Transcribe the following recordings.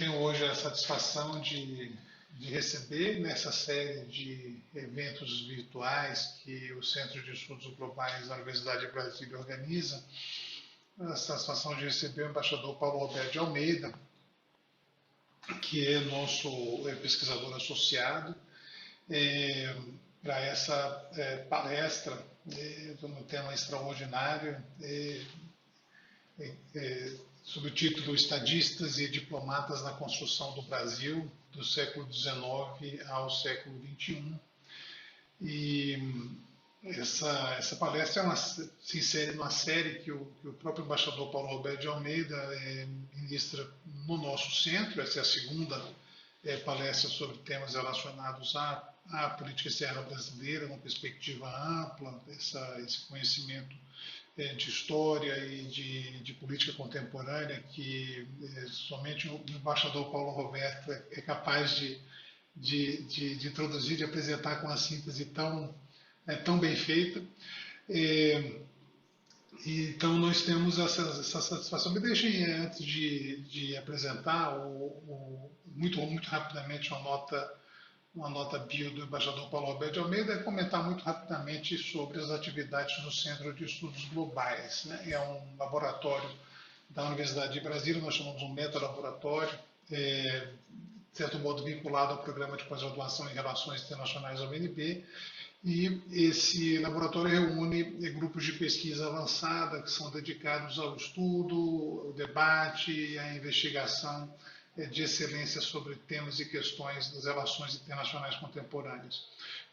tenho hoje a satisfação de receber nessa série de eventos virtuais que o Centro de Estudos Globais da Universidade de Brasília organiza, a satisfação de receber o embaixador Paulo Roberto de Almeida, que é nosso pesquisador associado, para essa palestra um tema extraordinário, sob o título Estadistas e Diplomatas na Construção do Brasil, do século XIX ao século XXI. E essa palestra se insere numa série que o próprio embaixador Paulo Roberto de Almeida ministra no nosso centro. Essa é a segunda palestra sobre temas relacionados à política externa brasileira, uma perspectiva ampla, esse conhecimento de história e de política contemporânea que somente o embaixador Paulo Roberto é capaz de introduzir, de apresentar com uma síntese tão bem feita. Então, nós temos essa satisfação. Me deixem, antes de apresentar, muito rapidamente uma nota bio do embaixador Paulo Roberto de Almeida, comentar muito rapidamente sobre as atividades do Centro de Estudos Globais, né? É um laboratório da Universidade de Brasília, nós chamamos um meta-laboratório, de certo modo vinculado ao Programa de Pós-Graduação em Relações Internacionais da UNB, e esse laboratório reúne grupos de pesquisa avançada que são dedicados ao estudo, ao debate e à investigação de excelência sobre temas e questões das relações internacionais contemporâneas.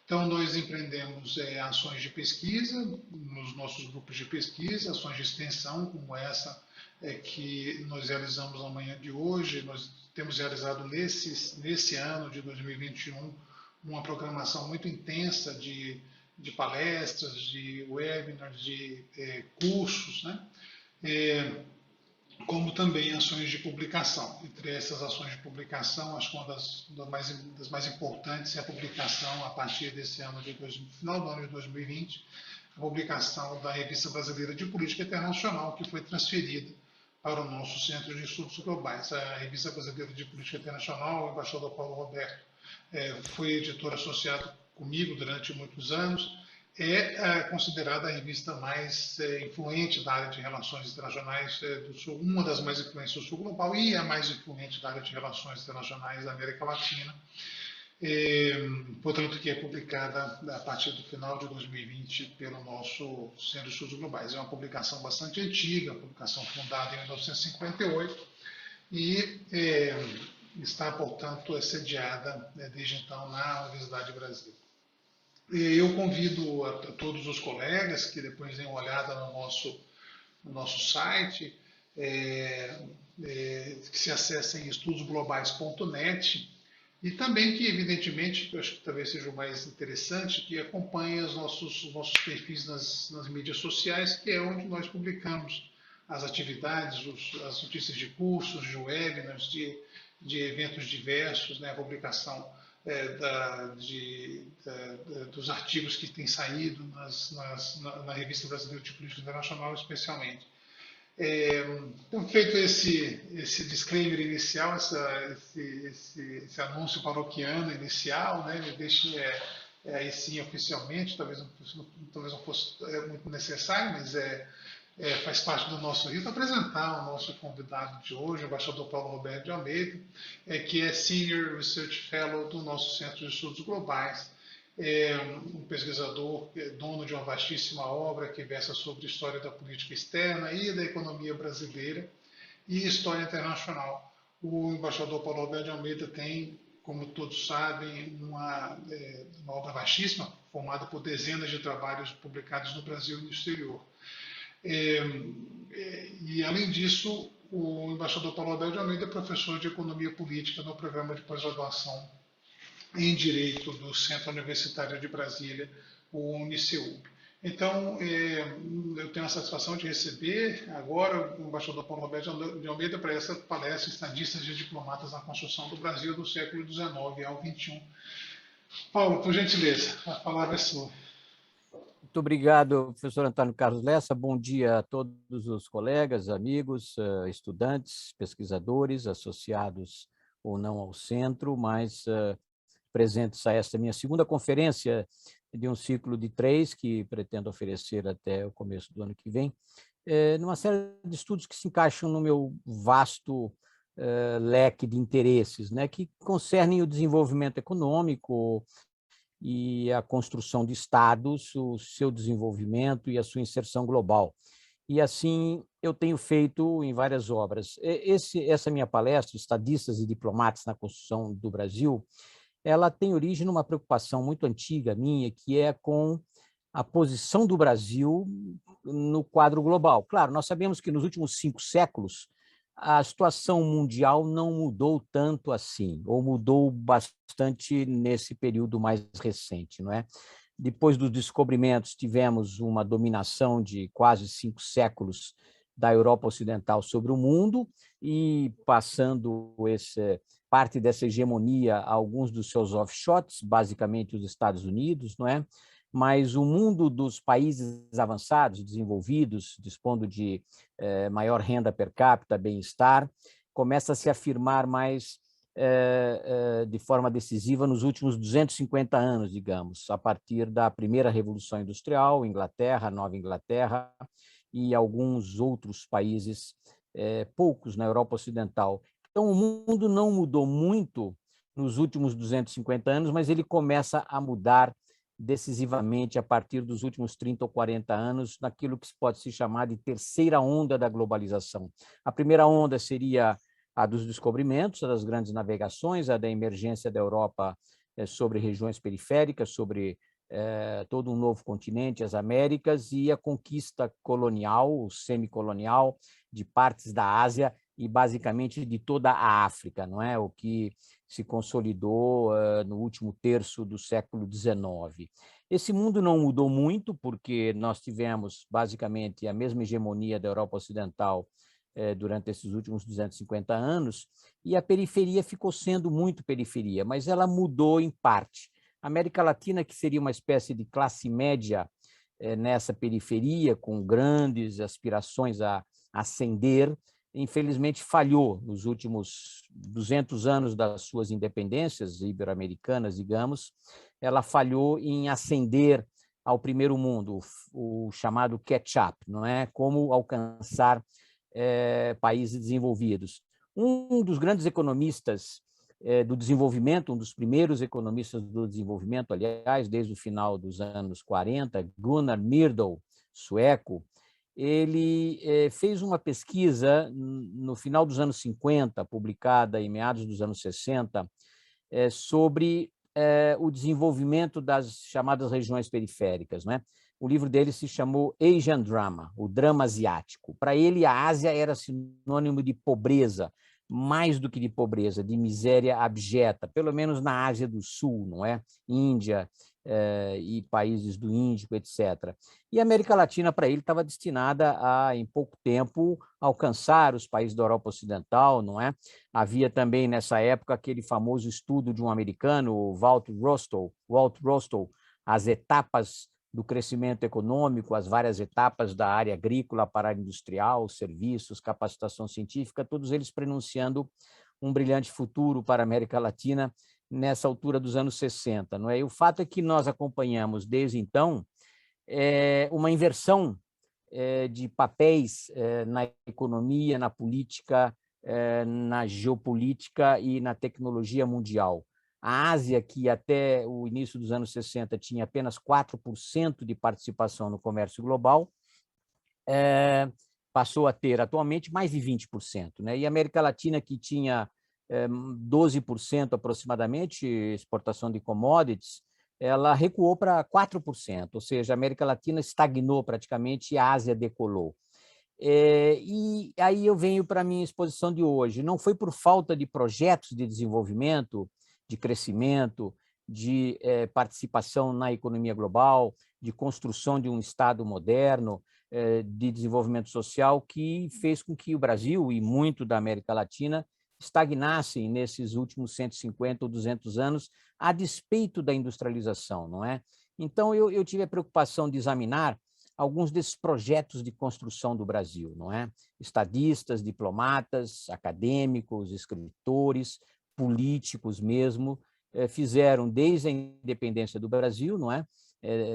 Então, nós empreendemos ações de pesquisa nos nossos grupos de pesquisa, ações de extensão como essa que nós realizamos na manhã de hoje. Nós temos realizado nesse ano de 2021 uma programação muito intensa de palestras, de webinars, de cursos, né? Como também ações de publicação. Entre essas ações de publicação, acho que uma das mais importantes é a publicação, a partir desse ano, final do ano de 2020, a publicação da Revista Brasileira de Política Internacional, que foi transferida para o nosso Centro de Estudos Globais. A Revista Brasileira de Política Internacional, o embaixador Paulo Roberto foi editor associado comigo durante muitos anos, é considerada a revista mais influente da área de relações internacionais do Sul, uma das mais influentes do Sul global e a mais influente da área de relações internacionais da América Latina, portanto, que é publicada a partir do final de 2020 pelo nosso Centro de Estudos Globais. É uma publicação bastante antiga, uma publicação fundada em 1958 e está, portanto, sediada desde então na Universidade de Brasília. Eu convido a todos os colegas que depois deem uma olhada no nosso site, que se acessem estudosglobais.net e também que, evidentemente, que eu acho que talvez seja o mais interessante, que acompanhem os nossos perfis nas mídias sociais, que é onde nós publicamos as atividades, as notícias de cursos, de webinars, de eventos diversos, né, a publicação dos artigos que têm saído na Revista Brasileira de Política Internacional, especialmente. Então, feito esse disclaimer inicial, esse anúncio paroquiano inicial, né, me deixe aí sim oficialmente, talvez não fosse muito necessário, mas faz parte do nosso rito, apresentar o nosso convidado de hoje, o embaixador Paulo Roberto de Almeida, que é Senior Research Fellow do nosso Centro de Estudos Globais, um pesquisador dono de uma vastíssima obra que versa sobre história da política externa e da economia brasileira e história internacional. O embaixador Paulo Roberto de Almeida tem, como todos sabem, uma obra vastíssima, formada por dezenas de trabalhos publicados no Brasil e no exterior. E, além disso, o embaixador Paulo Roberto de Almeida é professor de Economia Política no programa de pós-graduação em Direito do Centro Universitário de Brasília, o UniCeub. Então, eu tenho a satisfação de receber agora o embaixador Paulo Roberto de Almeida para essa palestra Estadistas e Diplomatas na Construção do Brasil do século XIX ao XXI. Paulo, por gentileza, a palavra é sua. Muito obrigado, professor Antônio Carlos Lessa. Bom dia a todos os colegas, amigos, estudantes, pesquisadores, associados ou não ao centro, mas presentes a esta minha segunda conferência de um ciclo de 3 que pretendo oferecer até o começo do ano que vem, numa série de estudos que se encaixam no meu vasto leque de interesses, né, que concernem o desenvolvimento econômico e a construção de estados, o seu desenvolvimento e a sua inserção global. E assim eu tenho feito em várias obras. Essa minha palestra, Estadistas e Diplomatas na Construção do Brasil, ela tem origem numa preocupação muito antiga minha, que é com a posição do Brasil no quadro global. Claro, nós sabemos que nos últimos 5 séculos a situação mundial não mudou tanto assim, ou mudou bastante nesse período mais recente, não é? Depois dos descobrimentos, tivemos uma dominação de quase 5 séculos da Europa Ocidental sobre o mundo, e passando parte dessa hegemonia a alguns dos seus offshoots, basicamente os Estados Unidos, não é? Mas o mundo dos países avançados, desenvolvidos, dispondo de maior renda per capita, bem-estar, começa a se afirmar mais de forma decisiva nos últimos 250 anos, digamos, a partir da primeira Revolução Industrial, Inglaterra, Nova Inglaterra e alguns outros países, poucos na Europa Ocidental. Então, o mundo não mudou muito nos últimos 250 anos, mas ele começa a mudar decisivamente a partir dos últimos 30 ou 40 anos, naquilo que pode se chamar de terceira onda da globalização. A primeira onda seria a dos descobrimentos, a das grandes navegações, a da emergência da Europa sobre regiões periféricas, sobre todo um novo continente, as Américas, e a conquista colonial, semicolonial, de partes da Ásia e basicamente de toda a África, não é? O que se consolidou no último terço do século XIX. Esse mundo não mudou muito, porque nós tivemos basicamente a mesma hegemonia da Europa Ocidental durante esses últimos 250 anos, e a periferia ficou sendo muito periferia, mas ela mudou em parte. A América Latina, que seria uma espécie de classe média nessa periferia, com grandes aspirações a ascender, infelizmente falhou nos últimos 200 anos das suas independências ibero-americanas, digamos. Ela falhou em ascender ao primeiro mundo, o chamado catch-up, não é? Como alcançar países desenvolvidos. Um dos grandes economistas do desenvolvimento, um dos primeiros economistas do desenvolvimento, aliás, desde o final dos anos 40, Gunnar Myrdal, sueco, ele fez uma pesquisa no final dos anos 50, publicada em meados dos anos 60, sobre o desenvolvimento das chamadas regiões periféricas, né? O livro dele se chamou Asian Drama, o drama asiático. Para ele, a Ásia era sinônimo de pobreza, mais do que de pobreza, de miséria abjeta, pelo menos na Ásia do Sul, não é? Índia e países do Índico, etc. E a América Latina, para ele, estava destinada a, em pouco tempo, alcançar os países da Europa Ocidental, não é? Havia também, nessa época, aquele famoso estudo de um americano, o Walt Rostow, as etapas do crescimento econômico, as várias etapas da área agrícola para a área industrial, serviços, capacitação científica, todos eles prenunciando um brilhante futuro para a América Latina nessa altura dos anos 60. Não é? E o fato é que nós acompanhamos, desde então, uma inversão de papéis na economia, na política, na geopolítica e na tecnologia mundial. A Ásia, que até o início dos anos 60 tinha apenas 4% de participação no comércio global, passou a ter atualmente mais de 20%. Né? E a América Latina, que tinha 12% aproximadamente exportação de commodities, ela recuou para 4%, ou seja, a América Latina estagnou praticamente e a Ásia decolou. E aí eu venho para a minha exposição de hoje. Não foi por falta de projetos de desenvolvimento, de crescimento, de participação na economia global, de construção de um Estado moderno, de desenvolvimento social, que fez com que o Brasil e muito da América Latina estagnassem nesses últimos 150 ou 200 anos, a despeito da industrialização, não é? Então, eu tive a preocupação de examinar alguns desses projetos de construção do Brasil, não é? Estadistas, diplomatas, acadêmicos, escritores, políticos mesmo, fizeram, desde a independência do Brasil, não é?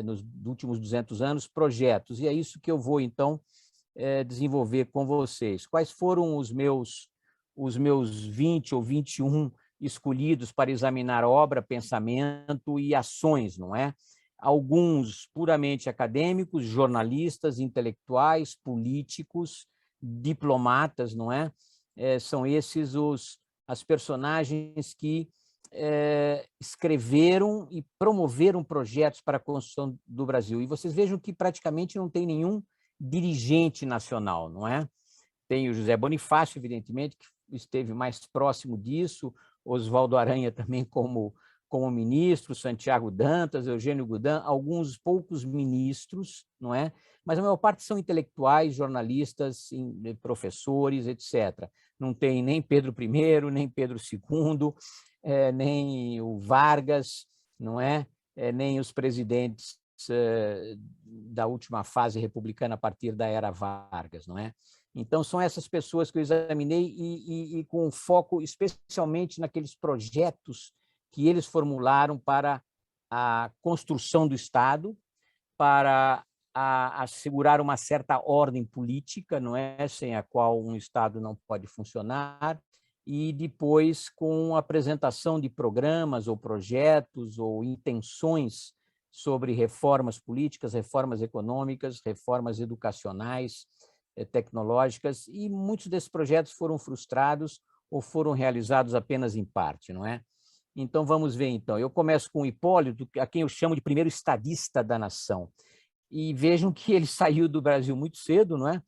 Nos últimos 200 anos, projetos. E é isso que eu vou, então, desenvolver com vocês. Quais foram os meus 20 ou 21 escolhidos para examinar obra, pensamento e ações, não é? Alguns puramente acadêmicos, jornalistas, intelectuais, políticos, diplomatas, não é? São esses as personagens que escreveram e promoveram projetos para a construção do Brasil. E vocês vejam que praticamente não tem nenhum dirigente nacional, não é? Tem o José Bonifácio, evidentemente, que esteve mais próximo disso, Oswaldo Aranha também como ministro, Santiago Dantas, Eugênio Goudin, alguns poucos ministros, não é? Mas a maior parte são intelectuais, jornalistas, professores, etc. Não tem nem Pedro I, nem Pedro II, nem o Vargas, não é? Nem os presidentes da última fase republicana a partir da era Vargas, não é? Então, são essas pessoas que eu examinei e com foco especialmente naqueles projetos que eles formularam para a construção do Estado, para assegurar uma certa ordem política, não é, sem a qual um Estado não pode funcionar, e depois com a apresentação de programas ou projetos ou intenções sobre reformas políticas, reformas econômicas, reformas educacionais, tecnológicas, e muitos desses projetos foram frustrados ou foram realizados apenas em parte, não é? Então, vamos ver, então. Eu começo com o Hipólito, a quem eu chamo de primeiro estadista da nação. E vejam que ele saiu do Brasil muito cedo, não é?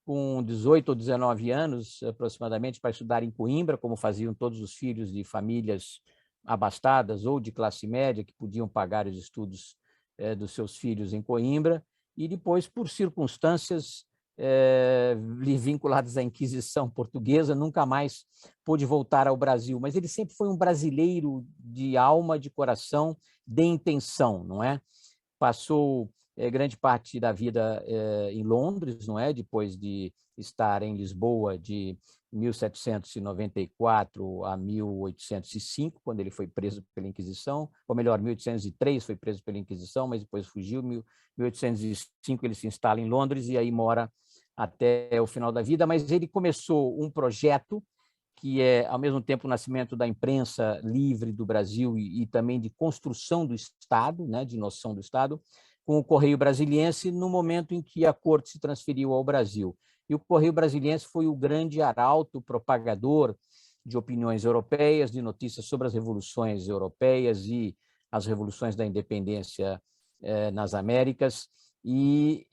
Com 18 ou 19 anos, aproximadamente, para estudar em Coimbra, como faziam todos os filhos de famílias abastadas ou de classe média, que podiam pagar os estudos dos seus filhos em Coimbra, e depois, por circunstâncias vinculadas à Inquisição portuguesa, nunca mais pôde voltar ao Brasil. Mas ele sempre foi um brasileiro de alma, de coração, de intenção, não é? Passou grande parte da vida em Londres, não é? Depois de estar em Lisboa de 1794 a 1805, quando ele foi preso pela Inquisição, ou melhor, 1803 foi preso pela Inquisição, mas depois fugiu. 1805 ele se instala em Londres e aí mora até o final da vida, mas ele começou um projeto que é, ao mesmo tempo, o nascimento da imprensa livre do Brasil e também de construção do Estado, né, de noção do Estado, com o Correio Brasiliense, no momento em que a corte se transferiu ao Brasil. E o Correio Brasiliense foi o grande arauto, propagador de opiniões europeias, de notícias sobre as revoluções europeias e as revoluções da independência nas Américas, e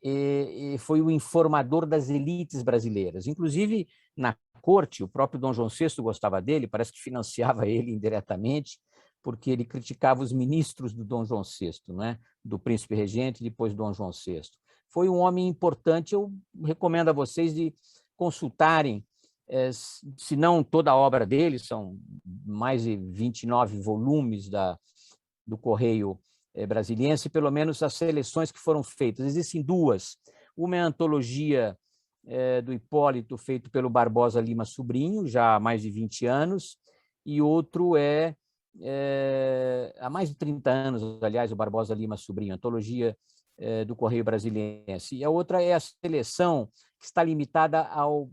foi o informador das elites brasileiras. Inclusive, na corte, o próprio Dom João VI gostava dele, parece que financiava ele indiretamente, porque ele criticava os ministros do Dom João VI, né? Do príncipe regente e depois Dom João VI. Foi um homem importante, eu recomendo a vocês de consultarem, se não toda a obra dele, são mais de 29 volumes do Correio Brasiliense, pelo menos as seleções que foram feitas. Existem duas. Uma é a antologia do Hipólito, feito pelo Barbosa Lima Sobrinho, já há mais de 20 anos, e outro há mais de 30 anos, aliás, o Barbosa Lima Sobrinho, antologia do Correio Brasiliense. E a outra é a seleção, que está limitada ao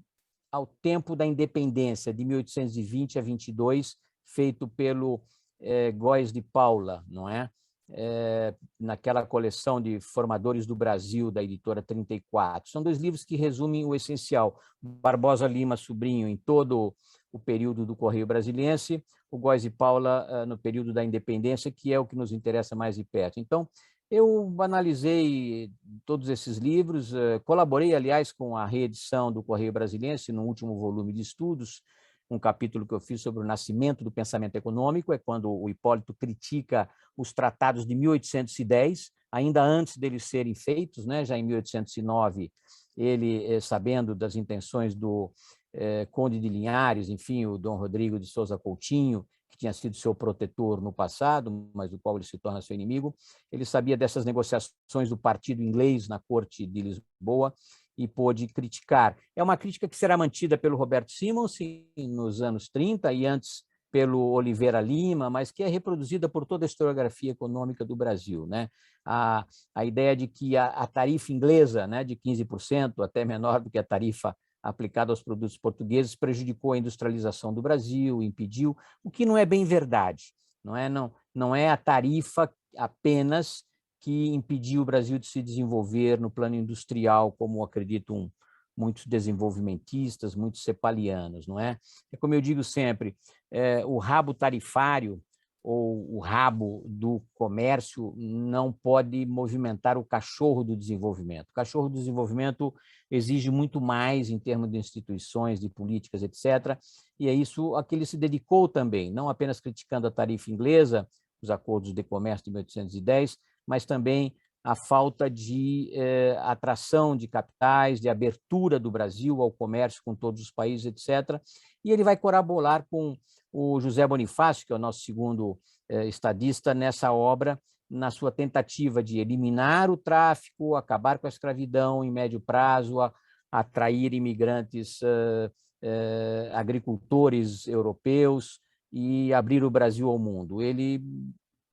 tempo da independência, de 1820 a 22, feito pelo Góes de Paula, não é? Naquela coleção de Formadores do Brasil, da editora 34. São dois livros que resumem o essencial. Barbosa Lima Sobrinho, em todo o período do Correio Brasiliense, o Góes de Paula no período da independência, que é o que nos interessa mais de perto. Então, eu analisei todos esses livros, colaborei, aliás, com a reedição do Correio Brasiliense, no último volume de estudos, um capítulo que eu fiz sobre o nascimento do pensamento econômico, é quando o Hipólito critica os tratados de 1810, ainda antes deles serem feitos, né? Já em 1809, ele, sabendo das intenções do Conde de Linhares, enfim, o Dom Rodrigo de Souza Coutinho, que tinha sido seu protetor no passado, mas do qual ele se torna seu inimigo, ele sabia dessas negociações do partido inglês na corte de Lisboa e pôde criticar. É uma crítica que será mantida pelo Roberto Simons nos anos 30 e antes pelo Oliveira Lima, mas que é reproduzida por toda a historiografia econômica do Brasil, né? A ideia de que a tarifa inglesa, né, de 15%, até menor do que a tarifa aplicada aos produtos portugueses, prejudicou a industrialização do Brasil, impediu, o que não é bem verdade. Não é a tarifa apenas que impediu o Brasil de se desenvolver no plano industrial, como acreditam muitos desenvolvimentistas, muitos cepalianos, não é? É como eu digo sempre, o rabo tarifário ou o rabo do comércio não pode movimentar o cachorro do desenvolvimento. O cachorro do desenvolvimento exige muito mais em termos de instituições, de políticas, etc. E é isso a que ele se dedicou também, não apenas criticando a tarifa inglesa, os acordos de comércio de 1810, mas também a falta de atração de capitais, de abertura do Brasil ao comércio com todos os países, etc. E ele vai colaborar com o José Bonifácio, que é o nosso segundo estadista, nessa obra, na sua tentativa de eliminar o tráfico, acabar com a escravidão em médio prazo, atrair imigrantes agricultores europeus e abrir o Brasil ao mundo. Ele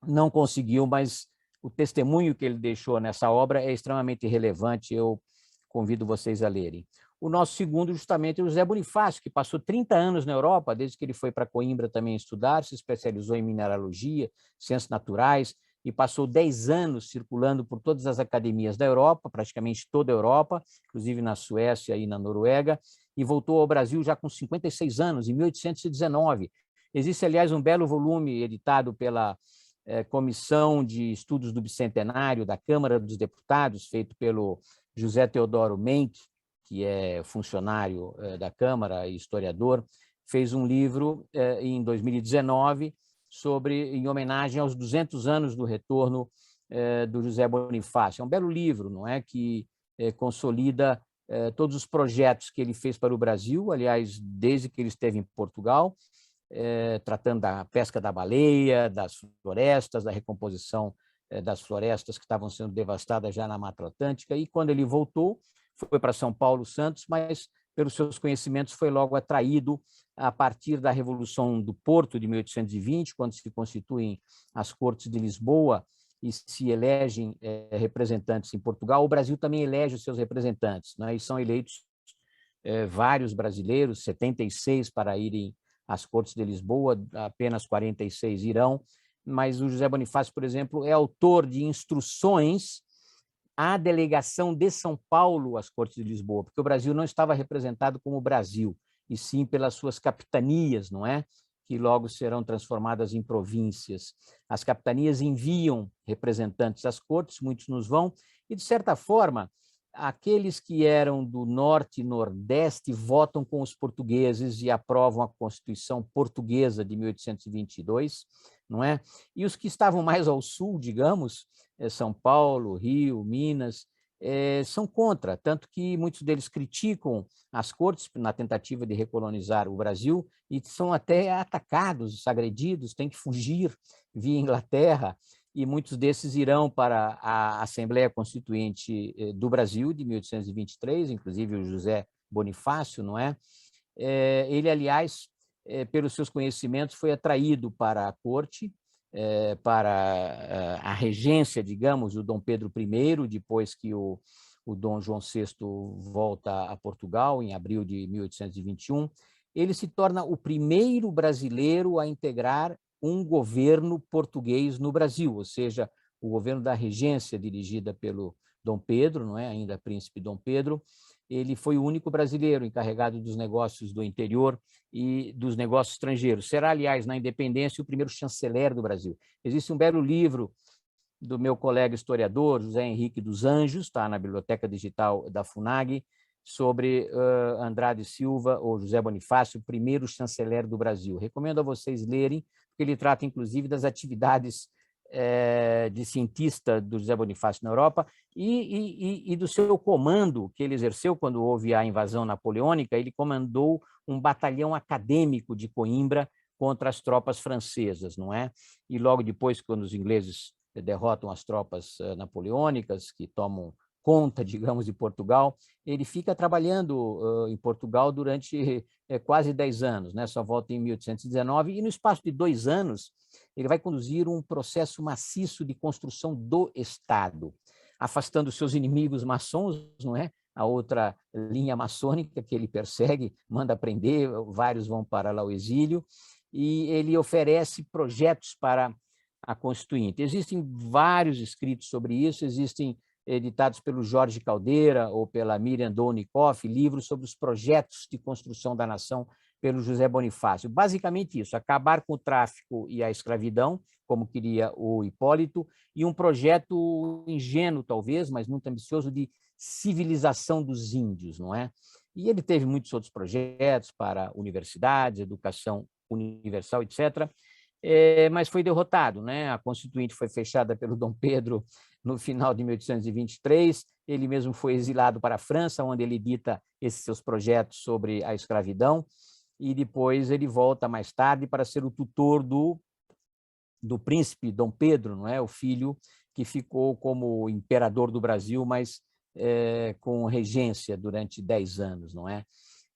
não conseguiu, mas o testemunho que ele deixou nessa obra é extremamente relevante, eu convido vocês a lerem. O nosso segundo, justamente, é o José Bonifácio, que passou 30 anos na Europa, desde que ele foi para Coimbra também estudar, se especializou em mineralogia, ciências naturais, e passou 10 anos circulando por todas as academias da Europa, praticamente toda a Europa, inclusive na Suécia e na Noruega, e voltou ao Brasil já com 56 anos, em 1819. Existe, aliás, um belo volume editado pela Comissão de Estudos do Bicentenário da Câmara dos Deputados, feito pelo José Teodoro Menck, que é funcionário da Câmara e historiador, fez um livro em 2019 em homenagem aos 200 anos do retorno do José Bonifácio. É um belo livro, não é, que consolida todos os projetos que ele fez para o Brasil, aliás, desde que ele esteve em Portugal, tratando da pesca da baleia, das florestas, da recomposição das florestas que estavam sendo devastadas já na Mata Atlântica, e quando ele voltou, foi para São Paulo, Santos, mas pelos seus conhecimentos foi logo atraído a partir da Revolução do Porto de 1820, quando se constituem as Cortes de Lisboa e se elegem representantes em Portugal. O Brasil também elege os seus representantes, né? E são eleitos vários brasileiros, 76 para irem às Cortes de Lisboa, apenas 46 irão, mas o José Bonifácio, por exemplo, é autor de instruções à delegação de São Paulo às Cortes de Lisboa, porque o Brasil não estava representado como o Brasil, e sim pelas suas capitanias, não é? Que logo serão transformadas em províncias. As capitanias enviam representantes às cortes, muitos nos vão, e, de certa forma, aqueles que eram do norte e nordeste votam com os portugueses e aprovam a Constituição Portuguesa de 1822, não é? E os que estavam mais ao sul, digamos, São Paulo, Rio, Minas, são contra, tanto que muitos deles criticam as cortes na tentativa de recolonizar o Brasil e são até atacados, agredidos, têm que fugir via Inglaterra, e muitos desses irão para a Assembleia Constituinte do Brasil, de 1823, inclusive o José Bonifácio, não é? Ele, aliás, pelos seus conhecimentos, foi atraído para a corte, para a regência, digamos, do Dom Pedro I, depois que o Dom João VI volta a Portugal, em abril de 1821, ele se torna o primeiro brasileiro a integrar um governo português no Brasil, ou seja, o governo da regência dirigida pelo Dom Pedro, não é? Ainda príncipe Dom Pedro. Ele foi o único brasileiro encarregado dos negócios do interior e dos negócios estrangeiros. Será, aliás, na independência, o primeiro chanceler do Brasil. Existe um belo livro do meu colega historiador, José Henrique dos Anjos, está na Biblioteca Digital da FUNAG, sobre Andrade Silva, ou José Bonifácio, o primeiro chanceler do Brasil. Recomendo a vocês lerem, porque ele trata, inclusive, das atividades de cientista do José Bonifácio na Europa e do seu comando que ele exerceu quando houve a invasão napoleônica. Ele comandou um batalhão acadêmico de Coimbra contra as tropas francesas, não é? E logo depois, quando os ingleses derrotam as tropas napoleônicas, que tomam conta, digamos, de Portugal. Ele fica trabalhando em Portugal durante quase 10 anos, né? Só volta em 1819, e no espaço de 2 anos ele vai conduzir um processo maciço de construção do Estado, afastando seus inimigos maçons, não é? A outra linha maçônica que ele persegue, manda prender, vários vão para lá o exílio, e ele oferece projetos para a Constituinte. Existem vários escritos sobre isso, existem editados pelo Jorge Caldeira ou pela Miriam Donikoff, livros sobre os projetos de construção da nação pelo José Bonifácio. Basicamente isso, acabar com o tráfico e a escravidão, como queria o Hipólito, e um projeto ingênuo, talvez, mas muito ambicioso, de civilização dos índios, não é? E ele teve muitos outros projetos para universidades, educação universal, etc., mas foi derrotado, né? A Constituinte foi fechada pelo Dom Pedro no final de 1823, ele mesmo foi exilado para a França, onde ele edita esses seus projetos sobre a escravidão, e depois ele volta mais tarde para ser o tutor do príncipe Dom Pedro, não é? O filho que ficou como imperador do Brasil, mas com regência durante 10 anos, não é?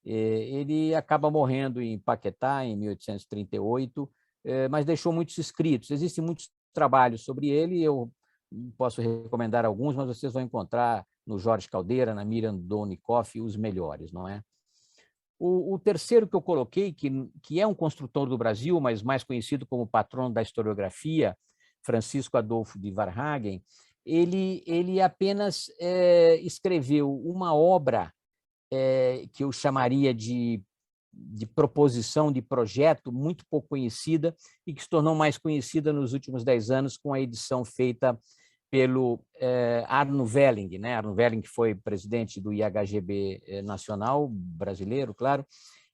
Ele acaba morrendo em Paquetá, em 1838, mas deixou muitos escritos. Existem muitos trabalhos sobre ele, eu posso recomendar alguns, mas vocês vão encontrar no Jorge Caldeira, na Miriam Donikoff, os melhores, não é? O terceiro que eu coloquei, que é um construtor do Brasil, mas mais conhecido como patrono da historiografia, Francisco Adolfo de Varhagen, ele apenas escreveu uma obra que eu chamaria de proposição, de projeto, muito pouco conhecida e que se tornou mais conhecida nos últimos 10 anos com a edição feita pelo Arno Velling, né? Arno Velling, que foi presidente do IHGB nacional brasileiro, claro,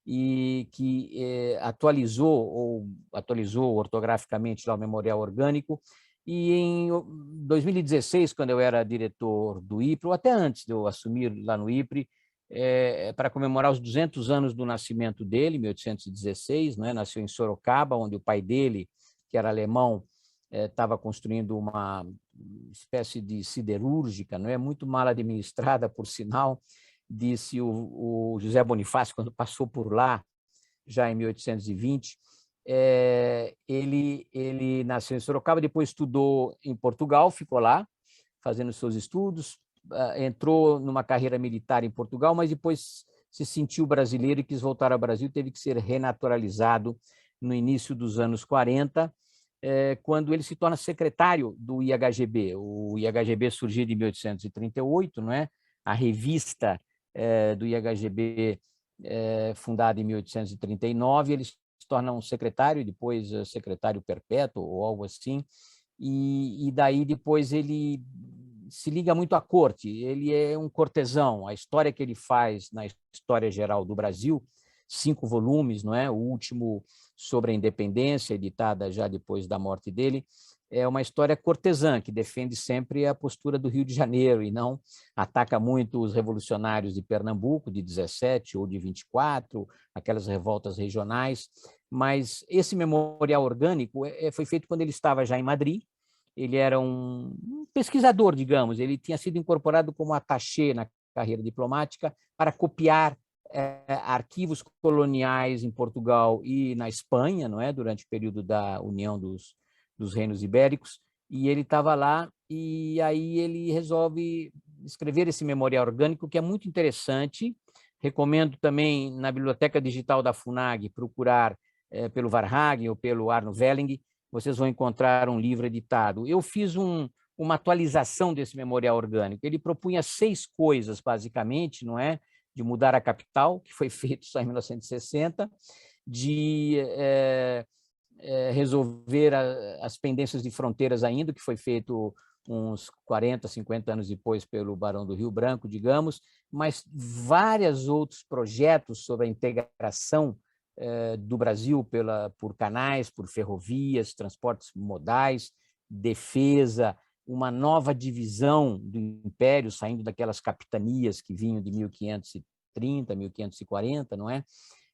e que atualizou ortograficamente lá o Memorial Orgânico. E em 2016, quando eu era diretor do IPRE, ou até antes de eu assumir lá no IPRE, para comemorar os 200 anos do nascimento dele, 1816, né? Nasceu em Sorocaba, onde o pai dele, que era alemão, estava construindo uma espécie de siderúrgica, não é, muito mal administrada, por sinal, disse o José Bonifácio, quando passou por lá, já em 1820, ele nasceu em Sorocaba, depois estudou em Portugal, ficou lá, fazendo seus estudos, entrou numa carreira militar em Portugal, mas depois se sentiu brasileiro e quis voltar ao Brasil, teve que ser renaturalizado no início dos anos 40, quando ele se torna secretário do IHGB. O IHGB surgiu em 1838, não é? A revista do IHGB, fundada em 1839, ele se torna um secretário, depois secretário perpétuo ou algo assim, e daí depois ele se liga muito à corte, ele é um cortesão. A história que ele faz na História Geral do Brasil, 5 volumes, não é? O último sobre a independência, editada já depois da morte dele, é uma história cortesã, que defende sempre a postura do Rio de Janeiro e não ataca muito os revolucionários de Pernambuco, de 17 ou de 24, aquelas revoltas regionais. Mas esse memorial orgânico foi feito quando ele estava já em Madrid. Ele era um pesquisador, digamos, ele tinha sido incorporado como attaché na carreira diplomática para copiar arquivos coloniais em Portugal e na Espanha, não é, durante o período da União dos Reinos Ibéricos, e ele estava lá, e aí ele resolve escrever esse memorial orgânico, que é muito interessante. Recomendo também, na Biblioteca Digital da FUNAG, procurar pelo Varhagen ou pelo Arno Velling, vocês vão encontrar um livro editado. Eu fiz uma atualização desse memorial orgânico. Ele propunha 6 coisas, basicamente, não é? De mudar a capital, que foi feito só em 1960, de resolver as pendências de fronteiras ainda, que foi feito uns 40, 50 anos depois pelo Barão do Rio Branco, digamos, mas vários outros projetos sobre a integração do Brasil por canais, por ferrovias, transportes modais, defesa, uma nova divisão do Império, saindo daquelas capitanias que vinham de 1530, 1540, não é?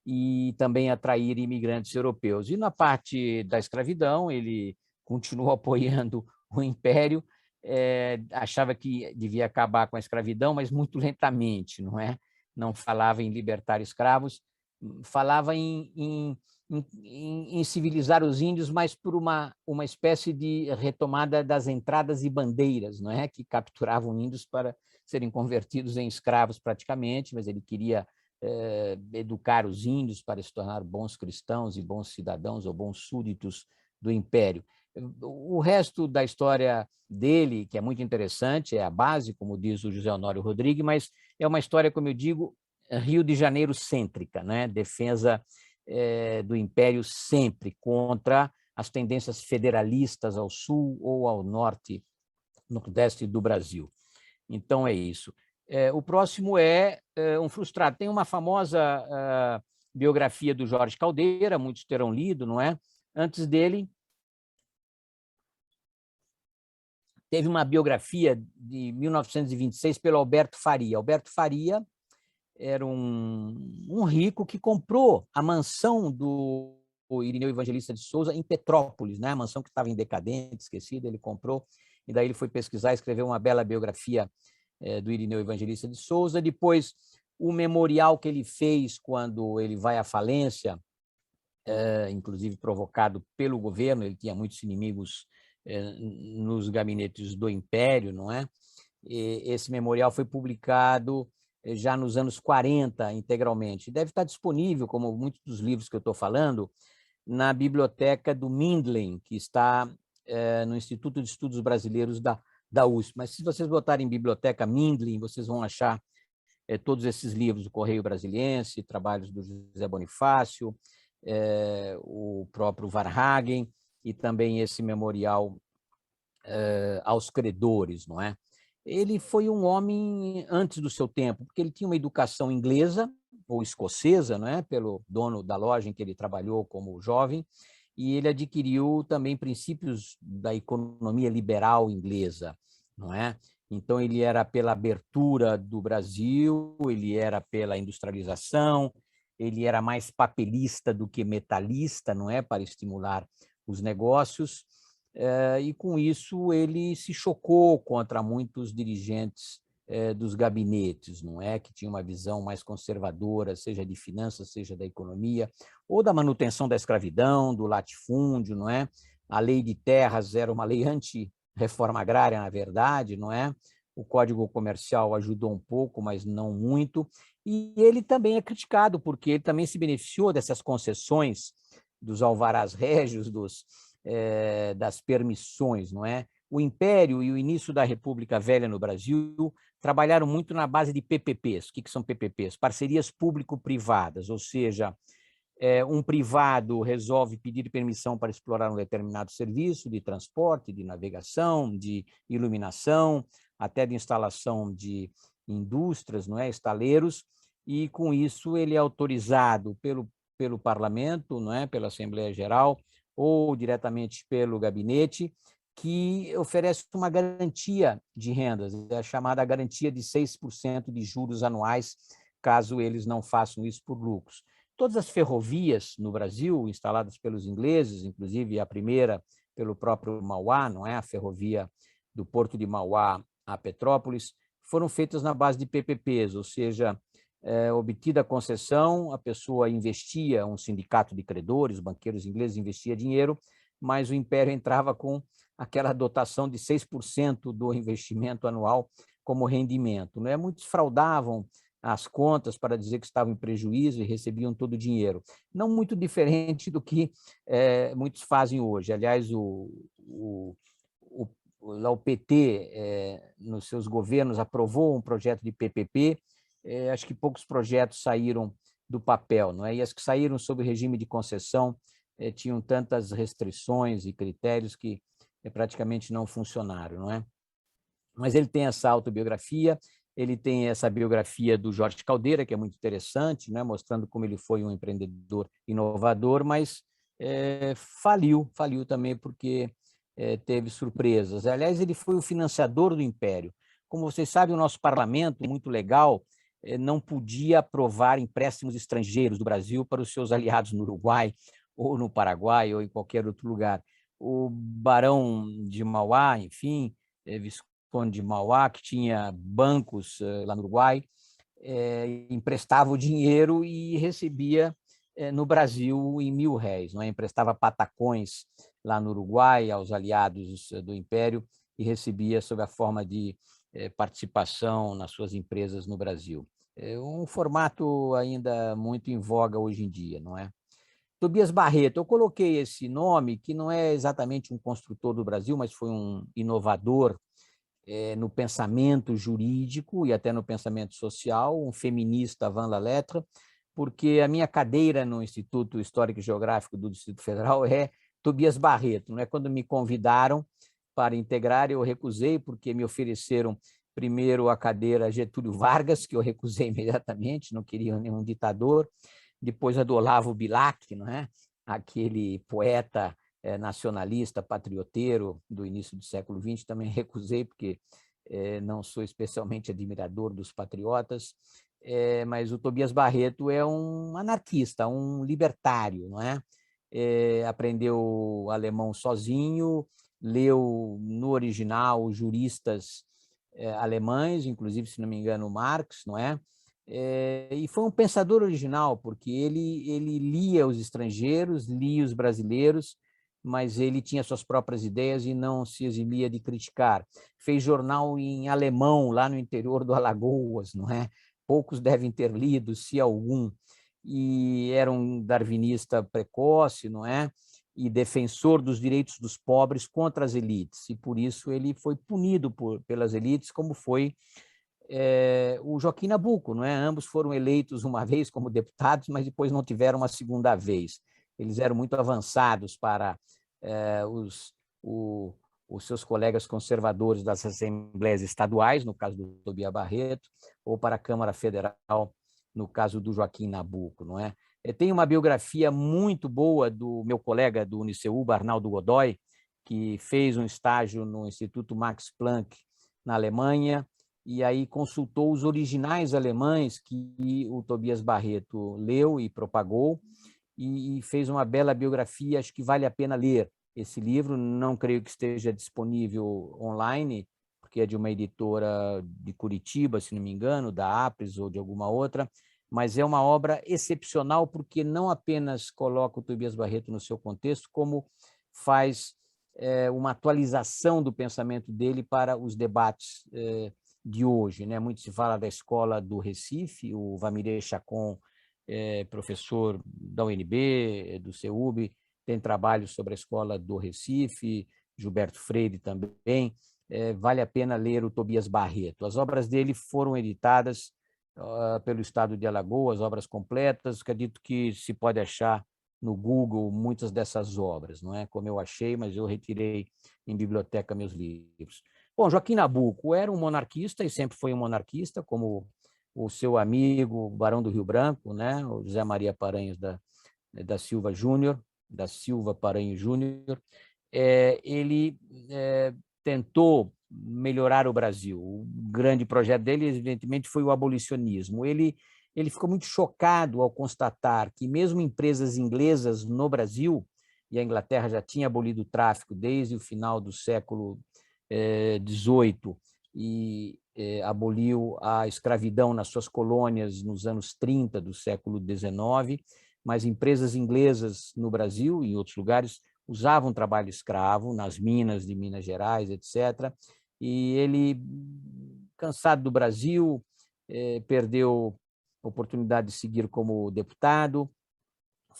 E também atrair imigrantes europeus. E na parte da escravidão, ele continuou apoiando o Império, achava que devia acabar com a escravidão, mas muito lentamente, não é? Não falava em libertar escravos, falava em civilizar os índios, mas por uma espécie de retomada das entradas e bandeiras, não é? Que capturavam índios para serem convertidos em escravos praticamente, mas ele queria educar os índios para se tornar bons cristãos e bons cidadãos ou bons súditos do império. O resto da história dele, que é muito interessante, é a base, como diz o José Honório Rodrigues, mas é uma história, como eu digo, Rio de Janeiro cêntrica, né? Defesa do império sempre contra as tendências federalistas ao sul ou ao norte, nordeste do Brasil. Então, é isso. O próximo é um frustrado. Tem uma famosa biografia do Jorge Caldeira, muitos terão lido, não é? Antes dele, teve uma biografia de 1926 pelo Alberto Faria. Alberto Faria era um rico que comprou a mansão do Irineu Evangelista de Souza em Petrópolis, né? A mansão que estava em decadente, esquecida, ele comprou, e daí ele foi pesquisar, escreveu uma bela biografia do Irineu Evangelista de Souza. Depois, o memorial que ele fez quando ele vai à falência, inclusive provocado pelo governo, ele tinha muitos inimigos nos gabinetes do Império, não é? Esse memorial foi publicado já nos anos 40, integralmente. Deve estar disponível, como muitos dos livros que eu estou falando, na biblioteca do Mindlin, que está no Instituto de Estudos Brasileiros da USP. Mas se vocês botarem Biblioteca Mindlin, vocês vão achar todos esses livros, o Correio Brasiliense, trabalhos do José Bonifácio, o próprio Varhagen, e também esse memorial aos credores, não é? Ele foi um homem antes do seu tempo, porque ele tinha uma educação inglesa ou escocesa, não é? Pelo dono da loja em que ele trabalhou como jovem, e ele adquiriu também princípios da economia liberal inglesa, não é? Então, ele era pela abertura do Brasil, ele era pela industrialização, ele era mais papelista do que metalista, não é? Para estimular os negócios. E, com isso, ele se chocou contra muitos dirigentes dos gabinetes, não é? Que tinham uma visão mais conservadora, seja de finanças, seja da economia, ou da manutenção da escravidão, do latifúndio, não é? A lei de terras era uma lei anti-reforma agrária, na verdade, não é? O Código Comercial ajudou um pouco, mas não muito. E ele também é criticado, porque ele também se beneficiou dessas concessões dos alvarás régios, das permissões, não é? O Império e o início da República Velha no Brasil trabalharam muito na base de PPPs. O que são PPPs? Parcerias público-privadas, ou seja, um privado resolve pedir permissão para explorar um determinado serviço de transporte, de navegação, de iluminação, até de instalação de indústrias, não é? Estaleiros, e com isso ele é autorizado pelo parlamento, não é? Pela Assembleia Geral, ou diretamente pelo gabinete, que oferece uma garantia de rendas, é a chamada garantia de 6% de juros anuais, caso eles não façam isso por lucros. Todas as ferrovias no Brasil, instaladas pelos ingleses, inclusive a primeira pelo próprio Mauá, não é? A ferrovia do Porto de Mauá a Petrópolis, foram feitas na base de PPPs, ou seja, obtida a concessão, a pessoa investia, um sindicato de credores, os banqueiros ingleses investiam dinheiro, mas o Império entrava com aquela dotação de 6% do investimento anual como rendimento, não é? Muitos fraudavam as contas para dizer que estavam em prejuízo e recebiam todo o dinheiro. Não muito diferente do que muitos fazem hoje. Aliás, o PT, nos seus governos, aprovou um projeto de PPP. Acho que poucos projetos saíram do papel, não é? E as que saíram sob regime de concessão tinham tantas restrições e critérios que praticamente não funcionaram, não é? Mas ele tem essa autobiografia, ele tem essa biografia do Jorge Caldeira, que é muito interessante, né? Mostrando como ele foi um empreendedor inovador, mas faliu também porque teve surpresas. Aliás, ele foi o financiador do Império. Como vocês sabem, o nosso parlamento, muito legal, não podia aprovar empréstimos estrangeiros do Brasil para os seus aliados no Uruguai, ou no Paraguai, ou em qualquer outro lugar. O Barão de Mauá, enfim, Visconde de Mauá, que tinha bancos lá no Uruguai, emprestava o dinheiro e recebia no Brasil em R$ 1.000, não é? Emprestava patacões lá no Uruguai aos aliados do Império e recebia sob a forma de participação nas suas empresas no Brasil. É um formato ainda muito em voga hoje em dia, não é? Tobias Barreto, eu coloquei esse nome, que não é exatamente um construtor do Brasil, mas foi um inovador no pensamento jurídico e até no pensamento social, um feminista avant la lettre, porque a minha cadeira no Instituto Histórico e Geográfico do Distrito Federal é Tobias Barreto. Não é? Quando me convidaram para integrar, eu recusei, porque me ofereceram primeiro a cadeira Getúlio Vargas, que eu recusei imediatamente, não queria nenhum ditador, depois a do Olavo Bilac, não é? Aquele poeta nacionalista, patrioteiro do início do século XX, também recusei, porque não sou especialmente admirador dos patriotas, mas o Tobias Barreto é um anarquista, um libertário, não é? Aprendeu alemão sozinho, leu no original juristas alemães, inclusive, se não me engano, Marx, não é? E foi um pensador original, porque ele lia os estrangeiros, lia os brasileiros, mas ele tinha suas próprias ideias e não se eximia de criticar. Fez jornal em alemão, lá no interior do Alagoas, não é? Poucos devem ter lido, se algum. E era um darwinista precoce, não é? E defensor dos direitos dos pobres contra as elites. E, por isso, ele foi punido pelas elites, como foi o Joaquim Nabuco, não é? Ambos foram eleitos uma vez como deputados, mas depois não tiveram uma segunda vez. Eles eram muito avançados para os seus colegas conservadores das assembleias estaduais, no caso do Tobias Barreto, ou para a Câmara Federal, no caso do Joaquim Nabuco, não é? Tem uma biografia muito boa do meu colega do Uniceuba, Arnaldo Godoy, que fez um estágio no Instituto Max Planck, na Alemanha, e aí consultou os originais alemães que o Tobias Barreto leu e propagou, e fez uma bela biografia, acho que vale a pena ler esse livro, não creio que esteja disponível online, porque é de uma editora de Curitiba, se não me engano, da Apres ou de alguma outra, mas é uma obra excepcional, porque não apenas coloca o Tobias Barreto no seu contexto, como faz uma atualização do pensamento dele para os debates de hoje, né? Muito se fala da escola do Recife, o Vamiré Chacon, professor da UNB, do CEUB, tem trabalhos sobre a escola do Recife, Gilberto Freire também. Vale a pena ler o Tobias Barreto. As obras dele foram editadas pelo Estado de Alagoas, obras completas. Acredito que se pode achar no Google muitas dessas obras, não é como eu achei, mas eu retirei em biblioteca meus livros. Bom, Joaquim Nabuco era um monarquista e sempre foi um monarquista, como o seu amigo, o Barão do Rio Branco, né? O José Maria Paranhos da Silva Júnior, da Silva Paranhos Júnior. Ele tentou melhorar o Brasil. O grande projeto dele, evidentemente, foi o abolicionismo. Ele ficou muito chocado ao constatar que mesmo empresas inglesas no Brasil, e a Inglaterra já tinha abolido o tráfico desde o final do século XVIII, e aboliu a escravidão nas suas colônias nos anos 30 do século XIX, mas empresas inglesas no Brasil e em outros lugares usavam trabalho escravo nas minas de Minas Gerais, etc. E ele, cansado do Brasil, perdeu a oportunidade de seguir como deputado,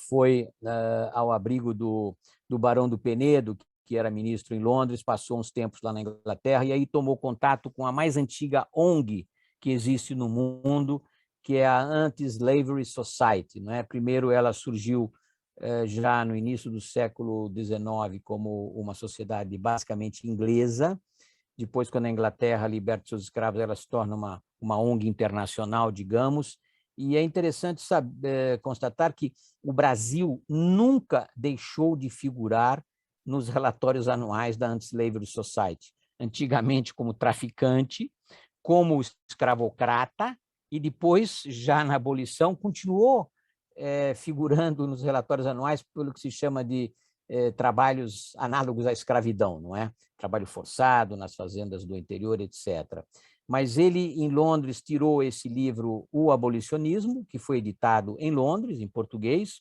foi ao abrigo do Barão do Penedo, que era ministro em Londres, passou uns tempos lá na Inglaterra, e aí tomou contato com a mais antiga ONG que existe no mundo, que é a Anti-Slavery Society, não é? Primeiro ela surgiu já no início do século XIX como uma sociedade basicamente inglesa. Depois, quando a Inglaterra liberta seus escravos, ela se torna uma ONG internacional, digamos. E é interessante constatar que o Brasil nunca deixou de figurar nos relatórios anuais da Anti-Slavery Society. Antigamente como traficante, como escravocrata, e depois, já na abolição, continuou figurando nos relatórios anuais pelo que se chama de trabalhos análogos à escravidão, não é? Trabalho forçado nas fazendas do interior, etc. Mas ele, em Londres, tirou esse livro, O Abolicionismo, que foi editado em Londres, em português.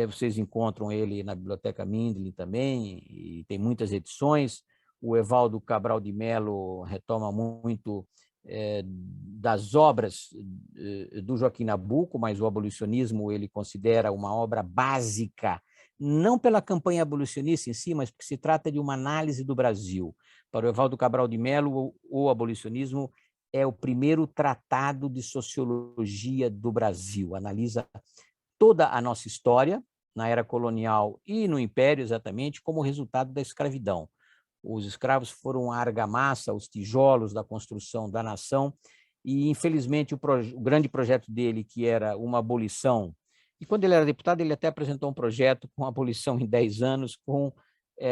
Vocês encontram ele na Biblioteca Mindlin também, e tem muitas edições. O Evaldo Cabral de Mello retoma muito das obras do Joaquim Nabuco, mas o abolicionismo ele considera uma obra básica, não pela campanha abolicionista em si, mas porque se trata de uma análise do Brasil. Para o Evaldo Cabral de Mello, o abolicionismo é o primeiro tratado de sociologia do Brasil, analisa toda a nossa história na era colonial e no Império, exatamente, como resultado da escravidão. Os escravos foram a argamassa, os tijolos da construção da nação, e, infelizmente, o grande projeto dele, que era uma abolição, e quando ele era deputado, ele até apresentou um projeto com abolição em 10 anos, com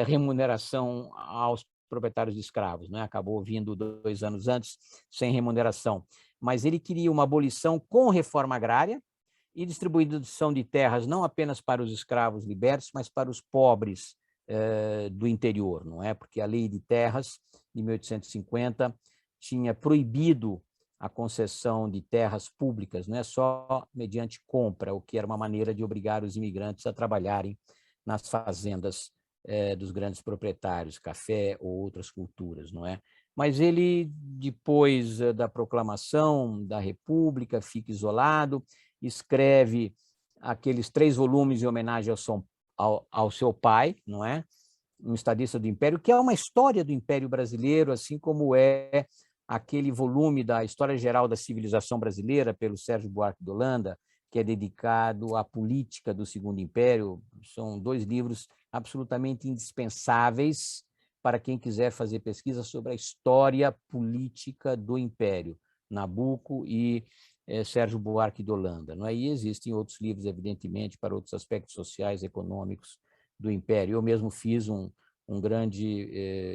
remuneração aos proprietários de escravos, né? Acabou vindo 2 anos antes, sem remuneração. Mas ele queria uma abolição com reforma agrária e distribuição de terras não apenas para os escravos libertos, mas para os pobres do interior, não é? Porque a Lei de Terras, de 1850, tinha proibido a concessão de terras públicas, não é só mediante compra, o que era uma maneira de obrigar os imigrantes a trabalharem nas fazendas dos grandes proprietários, café ou outras culturas, não é? Mas ele, depois da proclamação da República, fica isolado, escreve aqueles 3 volumes em homenagem ao seu pai, não é? Um estadista do Império, que é uma história do Império Brasileiro, assim como é aquele volume da História Geral da Civilização Brasileira, pelo Sérgio Buarque de Holanda, que é dedicado à política do Segundo Império. São 2 livros absolutamente indispensáveis para quem quiser fazer pesquisa sobre a história política do Império, Nabuco e Sérgio Buarque de Holanda. Não é? E existem outros livros, evidentemente, para outros aspectos sociais, econômicos do Império. Eu mesmo fiz um grande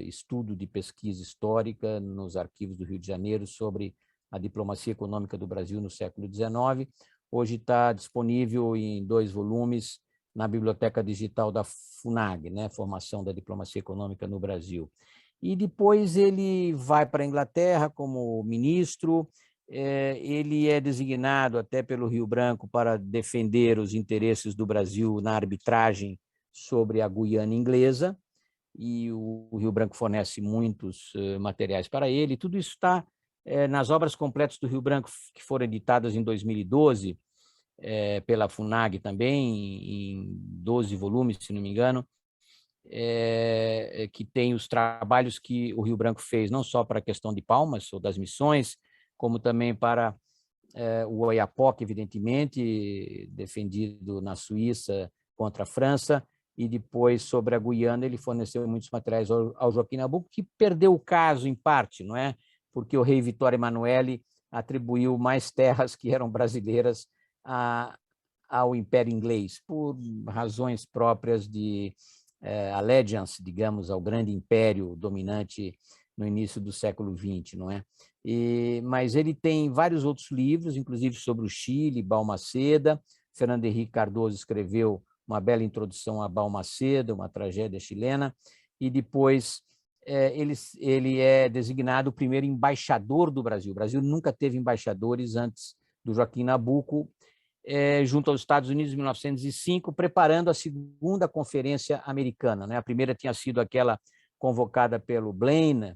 estudo de pesquisa histórica nos arquivos do Rio de Janeiro sobre a diplomacia econômica do Brasil no século XIX. Hoje está disponível em 2 volumes na Biblioteca Digital da FUNAG, né? Formação da Diplomacia Econômica no Brasil. E depois ele vai para a Inglaterra como ministro, ele é designado até pelo Rio Branco para defender os interesses do Brasil na arbitragem sobre a Guiana Inglesa, e o Rio Branco fornece muitos materiais para ele. Tudo isso está nas obras completas do Rio Branco, que foram editadas em 2012, pela FUNAG também, em 12 volumes, se não me engano, que tem os trabalhos que o Rio Branco fez, não só para a questão de Palmas ou das missões, como também para o Oiapoque, evidentemente, defendido na Suíça contra a França, e depois, sobre a Guiana, ele forneceu muitos materiais ao Joaquim Nabuco, que perdeu o caso, em parte, não é? Porque o rei Vitório Emanuele atribuiu mais terras que eram brasileiras ao Império Inglês, por razões próprias de allegiance, digamos, ao grande império dominante no início do século XX, não é? Mas ele tem vários outros livros, inclusive sobre o Chile, Balmaceda. Fernando Henrique Cardoso escreveu uma bela introdução a Balmaceda, uma tragédia chilena, e depois ele é designado o primeiro embaixador do Brasil. O Brasil nunca teve embaixadores antes do Joaquim Nabuco, junto aos Estados Unidos em 1905, preparando a segunda conferência americana, né? A primeira tinha sido aquela convocada pelo Blaine,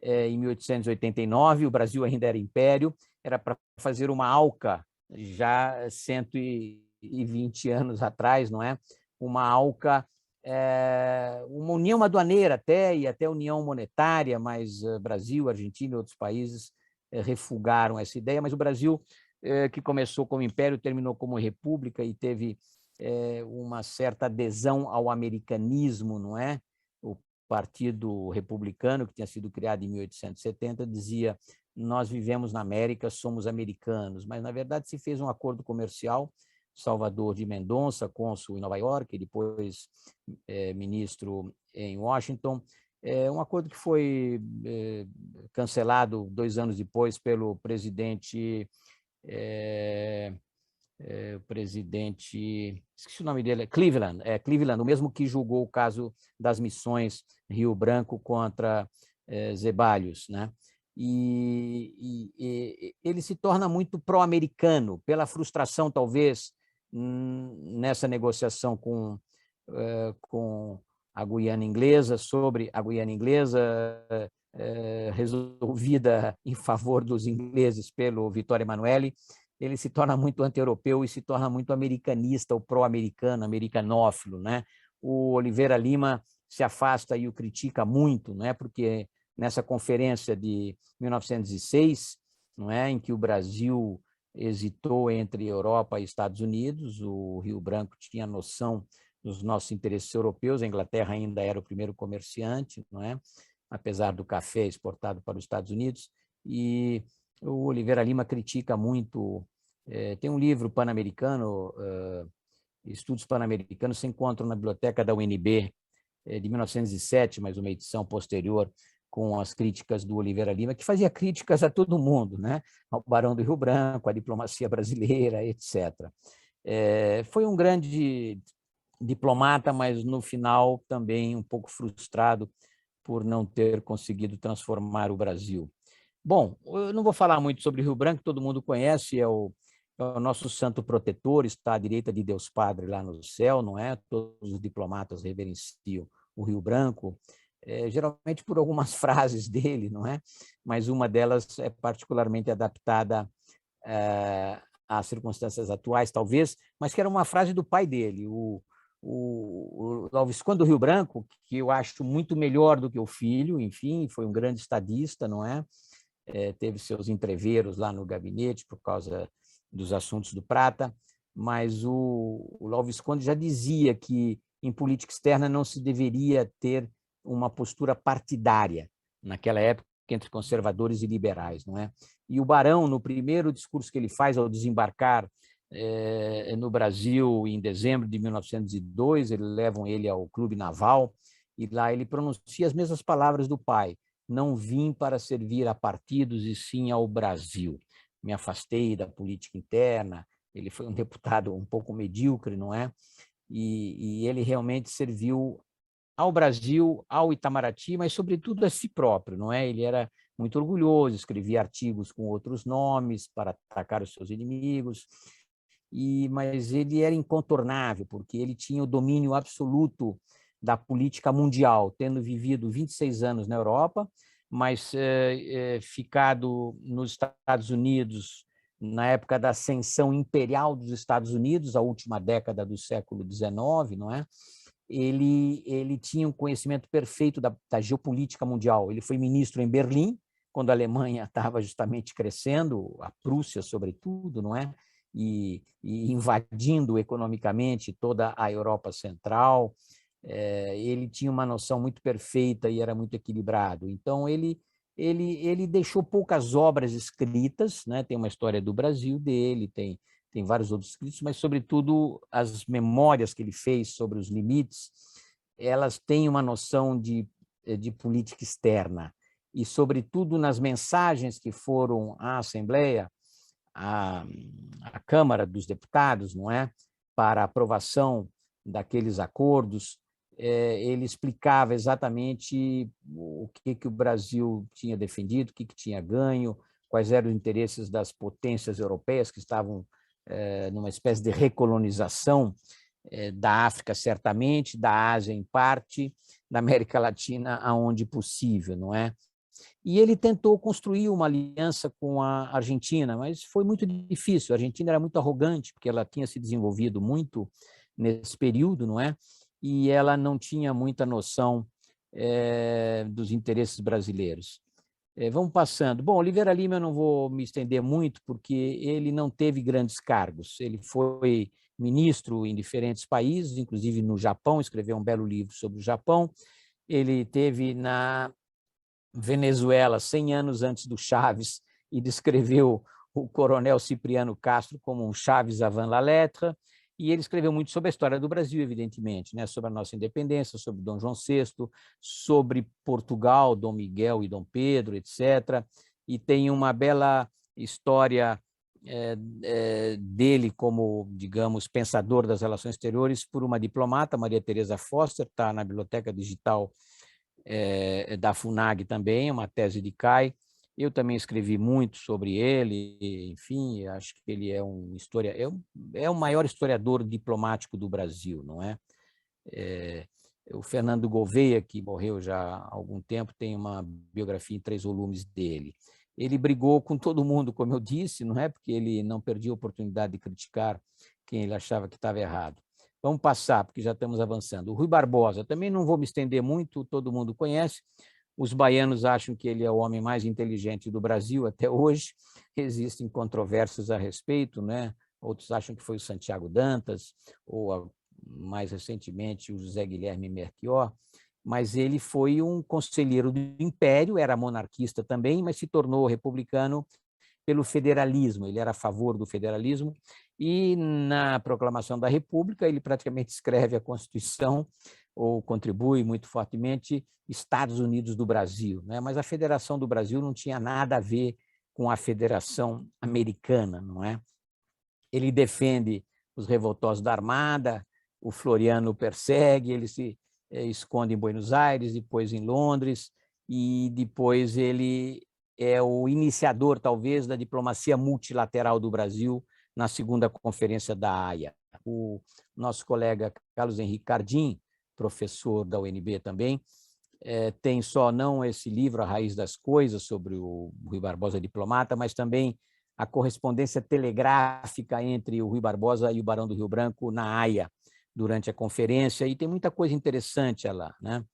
em 1889, o Brasil ainda era império, era para fazer uma ALCA, já 120 anos atrás, não é? Uma ALCA, uma união aduaneira até, e até união monetária, mas Brasil, Argentina e outros países refugaram essa ideia, mas o Brasil, que começou como império, terminou como república e teve uma certa adesão ao americanismo, não é? O Partido Republicano, que tinha sido criado em 1870, dizia: nós vivemos na América, somos americanos, mas, na verdade, se fez um acordo comercial. Salvador de Mendonça, cônsul em Nova York, e depois ministro em Washington, um acordo que foi cancelado 2 anos depois pelo presidente o presidente, esqueci o nome dele, Cleveland, o mesmo que julgou o caso das missões Rio Branco contra Zeballos, né? E ele se torna muito pró-americano, pela frustração, talvez, nessa negociação com a Guiana Inglesa, sobre a Guiana Inglesa, resolvida em favor dos ingleses pelo Vittorio Emanuele. Ele se torna muito anti-europeu e se torna muito americanista, ou pró-americano, americanófilo, né? O Oliveira Lima se afasta e o critica muito, né? Porque nessa conferência de 1906, não é, em que o Brasil hesitou entre Europa e Estados Unidos, o Rio Branco tinha noção dos nossos interesses europeus, a Inglaterra ainda era o primeiro comerciante, não é? Apesar do café exportado para os Estados Unidos, e o Oliveira Lima critica muito, tem um livro pan-americano, Estudos Pan-Americanos, se encontram na biblioteca da UNB, de 1907, mas uma edição posterior, com as críticas do Oliveira Lima, que fazia críticas a todo mundo, né? Ao Barão do Rio Branco, à diplomacia brasileira, etc. Foi um grande diplomata, mas no final também um pouco frustrado por não ter conseguido transformar o Brasil. Bom, eu não vou falar muito sobre Rio Branco, todo mundo conhece, é o nosso santo protetor, está à direita de Deus Padre lá no céu, não é? Todos os diplomatas reverenciam o Rio Branco, geralmente por algumas frases dele, não é? Mas uma delas é particularmente adaptada às circunstâncias atuais, talvez, mas que era uma frase do pai dele, o Visconde do Rio Branco, que eu acho muito melhor do que o filho, enfim, foi um grande estadista, não é? Teve seus entreveros lá no gabinete por causa dos assuntos do Prata, mas o Visconde já dizia que em política externa não se deveria ter uma postura partidária, naquela época, entre conservadores e liberais, não é? E o Barão, no primeiro discurso que ele faz ao desembarcar no Brasil, em dezembro de 1902, eles levam ele ao Clube Naval, e lá ele pronuncia as mesmas palavras do pai: não vim para servir a partidos e sim ao Brasil. Me afastei da política interna, ele foi um deputado um pouco medíocre, não é? E ele realmente serviu ao Brasil, ao Itamaraty, mas sobretudo a si próprio, não é? Ele era muito orgulhoso, escrevia artigos com outros nomes para atacar os seus inimigos, mas ele era incontornável, porque ele tinha o domínio absoluto da política mundial, tendo vivido 26 anos na Europa, mas ficado nos Estados Unidos na época da ascensão imperial dos Estados Unidos, a última década do século XIX, não é? Ele tinha um conhecimento perfeito da geopolítica mundial. Ele foi ministro em Berlim, quando a Alemanha estava justamente crescendo, a Prússia, sobretudo, não é? E invadindo economicamente toda a Europa Central. Ele tinha uma noção muito perfeita e era muito equilibrado. Então, ele deixou poucas obras escritas, né? Tem uma história do Brasil dele, tem vários outros escritos, mas, sobretudo, as memórias que ele fez sobre os limites, elas têm uma noção de política externa. E, sobretudo, nas mensagens que foram à Assembleia, à Câmara dos Deputados, não é? Para aprovação daqueles acordos, ele explicava exatamente o que o Brasil tinha defendido, o que tinha ganho, quais eram os interesses das potências europeias que estavam numa espécie de recolonização da África, certamente, da Ásia, em parte, da América Latina, aonde possível, não é? E ele tentou construir uma aliança com a Argentina, mas foi muito difícil. A Argentina era muito arrogante, porque ela tinha se desenvolvido muito nesse período, não é? E ela não tinha muita noção dos interesses brasileiros. Vamos passando. Bom, Oliveira Lima eu não vou me estender muito, porque ele não teve grandes cargos. Ele foi ministro em diferentes países, inclusive no Japão, escreveu um belo livro sobre o Japão. Ele teve na Venezuela 100 anos antes do Chaves e descreveu o coronel Cipriano Castro como um Chaves avant la lettre, e ele escreveu muito sobre a história do Brasil, evidentemente, né? Sobre a nossa independência, sobre Dom João VI, sobre Portugal, Dom Miguel e Dom Pedro, etc. E tem uma bela história dele como, digamos, pensador das relações exteriores por uma diplomata, Maria Teresa Foster, está na biblioteca digital da FUNAG também, uma tese de CAI. Eu também escrevi muito sobre ele, enfim, acho que ele é o maior historiador diplomático do Brasil, não é? O Fernando Gouveia, que morreu já há algum tempo, tem uma biografia em 3 volumes dele. Ele brigou com todo mundo, como eu disse, não é? Porque ele não perdia a oportunidade de criticar quem ele achava que estava errado. Vamos passar, porque já estamos avançando. O Rui Barbosa, também não vou me estender muito, todo mundo conhece. Os baianos acham que ele é o homem mais inteligente do Brasil até hoje. Existem controvérsias a respeito, né? Outros acham que foi o Santiago Dantas, ou mais recentemente o José Guilherme Melchior, mas ele foi um conselheiro do Império, era monarquista também, mas se tornou republicano pelo federalismo, ele era a favor do federalismo, e na proclamação da República ele praticamente escreve a Constituição, ou contribui muito fortemente, Estados Unidos do Brasil, né? Mas a Federação do Brasil não tinha nada a ver com a Federação Americana, não é? Ele defende os revoltosos da Armada, o Floriano o persegue, ele se esconde em Buenos Aires, depois em Londres, e depois ele é o iniciador, talvez, da diplomacia multilateral do Brasil na segunda conferência da Haia. O nosso colega Carlos Henrique Cardim, professor da UNB também, tem só não esse livro, A Raiz das Coisas, sobre o Rui Barbosa diplomata, mas também a correspondência telegráfica entre o Rui Barbosa e o Barão do Rio Branco na Haia, durante a conferência, e tem muita coisa interessante lá, né?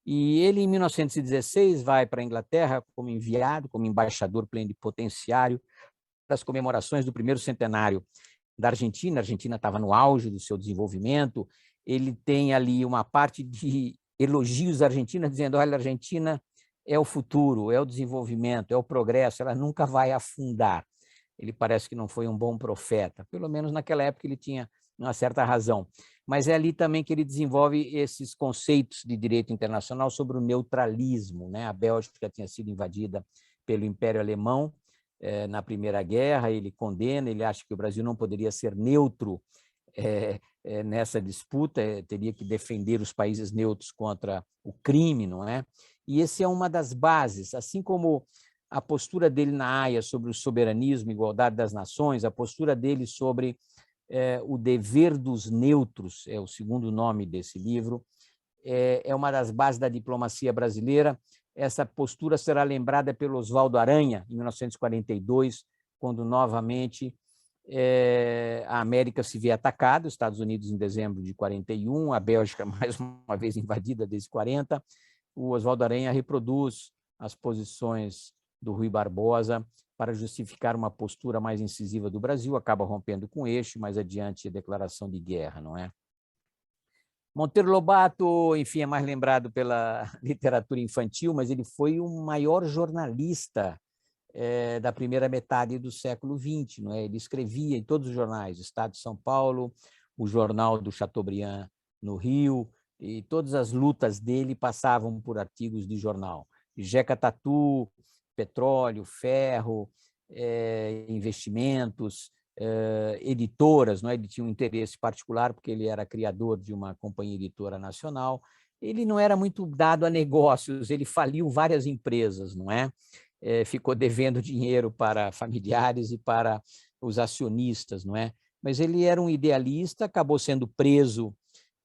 E ele, em 1916, vai para a Inglaterra como enviado, como embaixador plenipotenciário das comemorações do primeiro centenário da Argentina. A Argentina estava no auge do seu desenvolvimento. Ele tem ali uma parte de elogios à Argentina, dizendo: olha, a Argentina é o futuro, é o desenvolvimento, é o progresso, ela nunca vai afundar. Ele parece que não foi um bom profeta, pelo menos naquela época ele tinha uma certa razão. Mas é ali também que ele desenvolve esses conceitos de direito internacional sobre o neutralismo, né? A Bélgica tinha sido invadida pelo Império Alemão na Primeira Guerra, ele condena, ele acha que o Brasil não poderia ser neutro nessa disputa, teria que defender os países neutros contra o crime, não é? E esse é uma das bases, assim como a postura dele na Haia sobre o soberanismo, igualdade das nações, a postura dele sobre o dever dos neutros, é o segundo nome desse livro, é uma das bases da diplomacia brasileira. Essa postura será lembrada pelo Oswaldo Aranha, em 1942, quando novamente a América se vê atacada, os Estados Unidos em dezembro de 41, a Bélgica mais uma vez invadida desde 40. O Oswaldo Aranha reproduz as posições do Rui Barbosa para justificar uma postura mais incisiva do Brasil, acaba rompendo com o eixo, mais adiante a declaração de guerra, não é? Monteiro Lobato, enfim, é mais lembrado pela literatura infantil, mas ele foi o maior jornalista da primeira metade do século XX, não é? Ele escrevia em todos os jornais, Estado de São Paulo, o Jornal do Chateaubriand no Rio, e todas as lutas dele passavam por artigos de jornal. Jeca Tatu, petróleo, ferro, investimentos, editoras, não é? Ele tinha um interesse particular porque ele era criador de uma companhia editora nacional. Ele não era muito dado a negócios, ele faliu várias empresas, não é? Ficou devendo dinheiro para familiares e para os acionistas, não é? Mas ele era um idealista, acabou sendo preso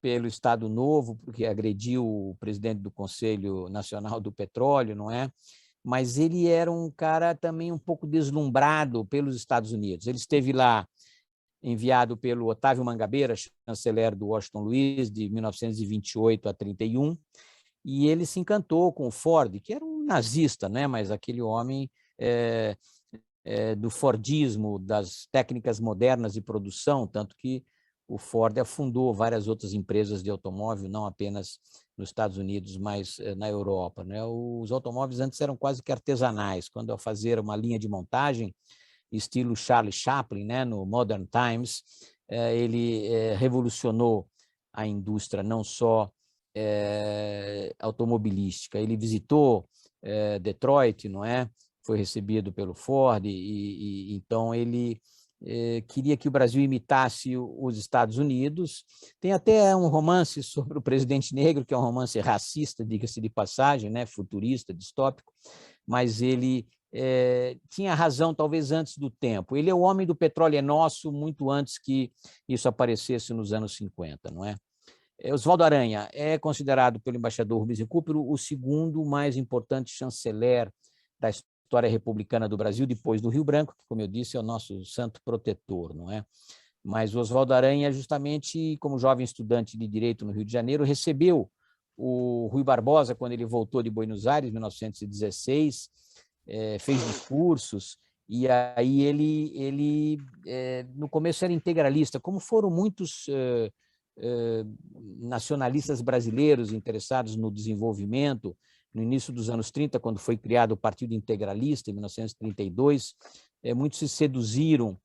pelo Estado Novo, porque agrediu o presidente do Conselho Nacional do Petróleo, não é? Mas ele era um cara também um pouco deslumbrado pelos Estados Unidos. Ele esteve lá enviado pelo Otávio Mangabeira, chanceler do Washington Luiz, de 1928 a 31, e ele se encantou com o Ford, que era um nazista, né? Mas aquele homem do Fordismo, das técnicas modernas de produção, tanto que o Ford afundou várias outras empresas de automóvel, não apenas nos Estados Unidos, mas na Europa, né? Os automóveis antes eram quase que artesanais. Quando ao fazer uma linha de montagem, estilo Charlie Chaplin, né, no Modern Times, ele revolucionou a indústria, não só automobilística. Ele visitou Detroit, não é? Foi recebido pelo Ford, e então ele queria que o Brasil imitasse os Estados Unidos. Tem até um romance sobre o presidente negro, que é um romance racista, diga-se de passagem, né? Futurista, distópico, mas ele tinha razão, talvez antes do tempo. Ele é o homem do petróleo é nosso, muito antes que isso aparecesse nos anos 50, não é? Oswaldo Aranha é considerado pelo embaixador Rubens Recupero o segundo mais importante chanceler da história republicana do Brasil, depois do Rio Branco, que, como eu disse, é o nosso santo protetor, não é? Mas o Oswaldo Aranha, justamente como jovem estudante de Direito no Rio de Janeiro, recebeu o Rui Barbosa quando ele voltou de Buenos Aires, em 1916, fez discursos, e aí ele no começo era integralista, como foram muitos nacionalistas brasileiros interessados no desenvolvimento. No início dos anos 30, quando foi criado o Partido Integralista, em 1932, muitos se seduziram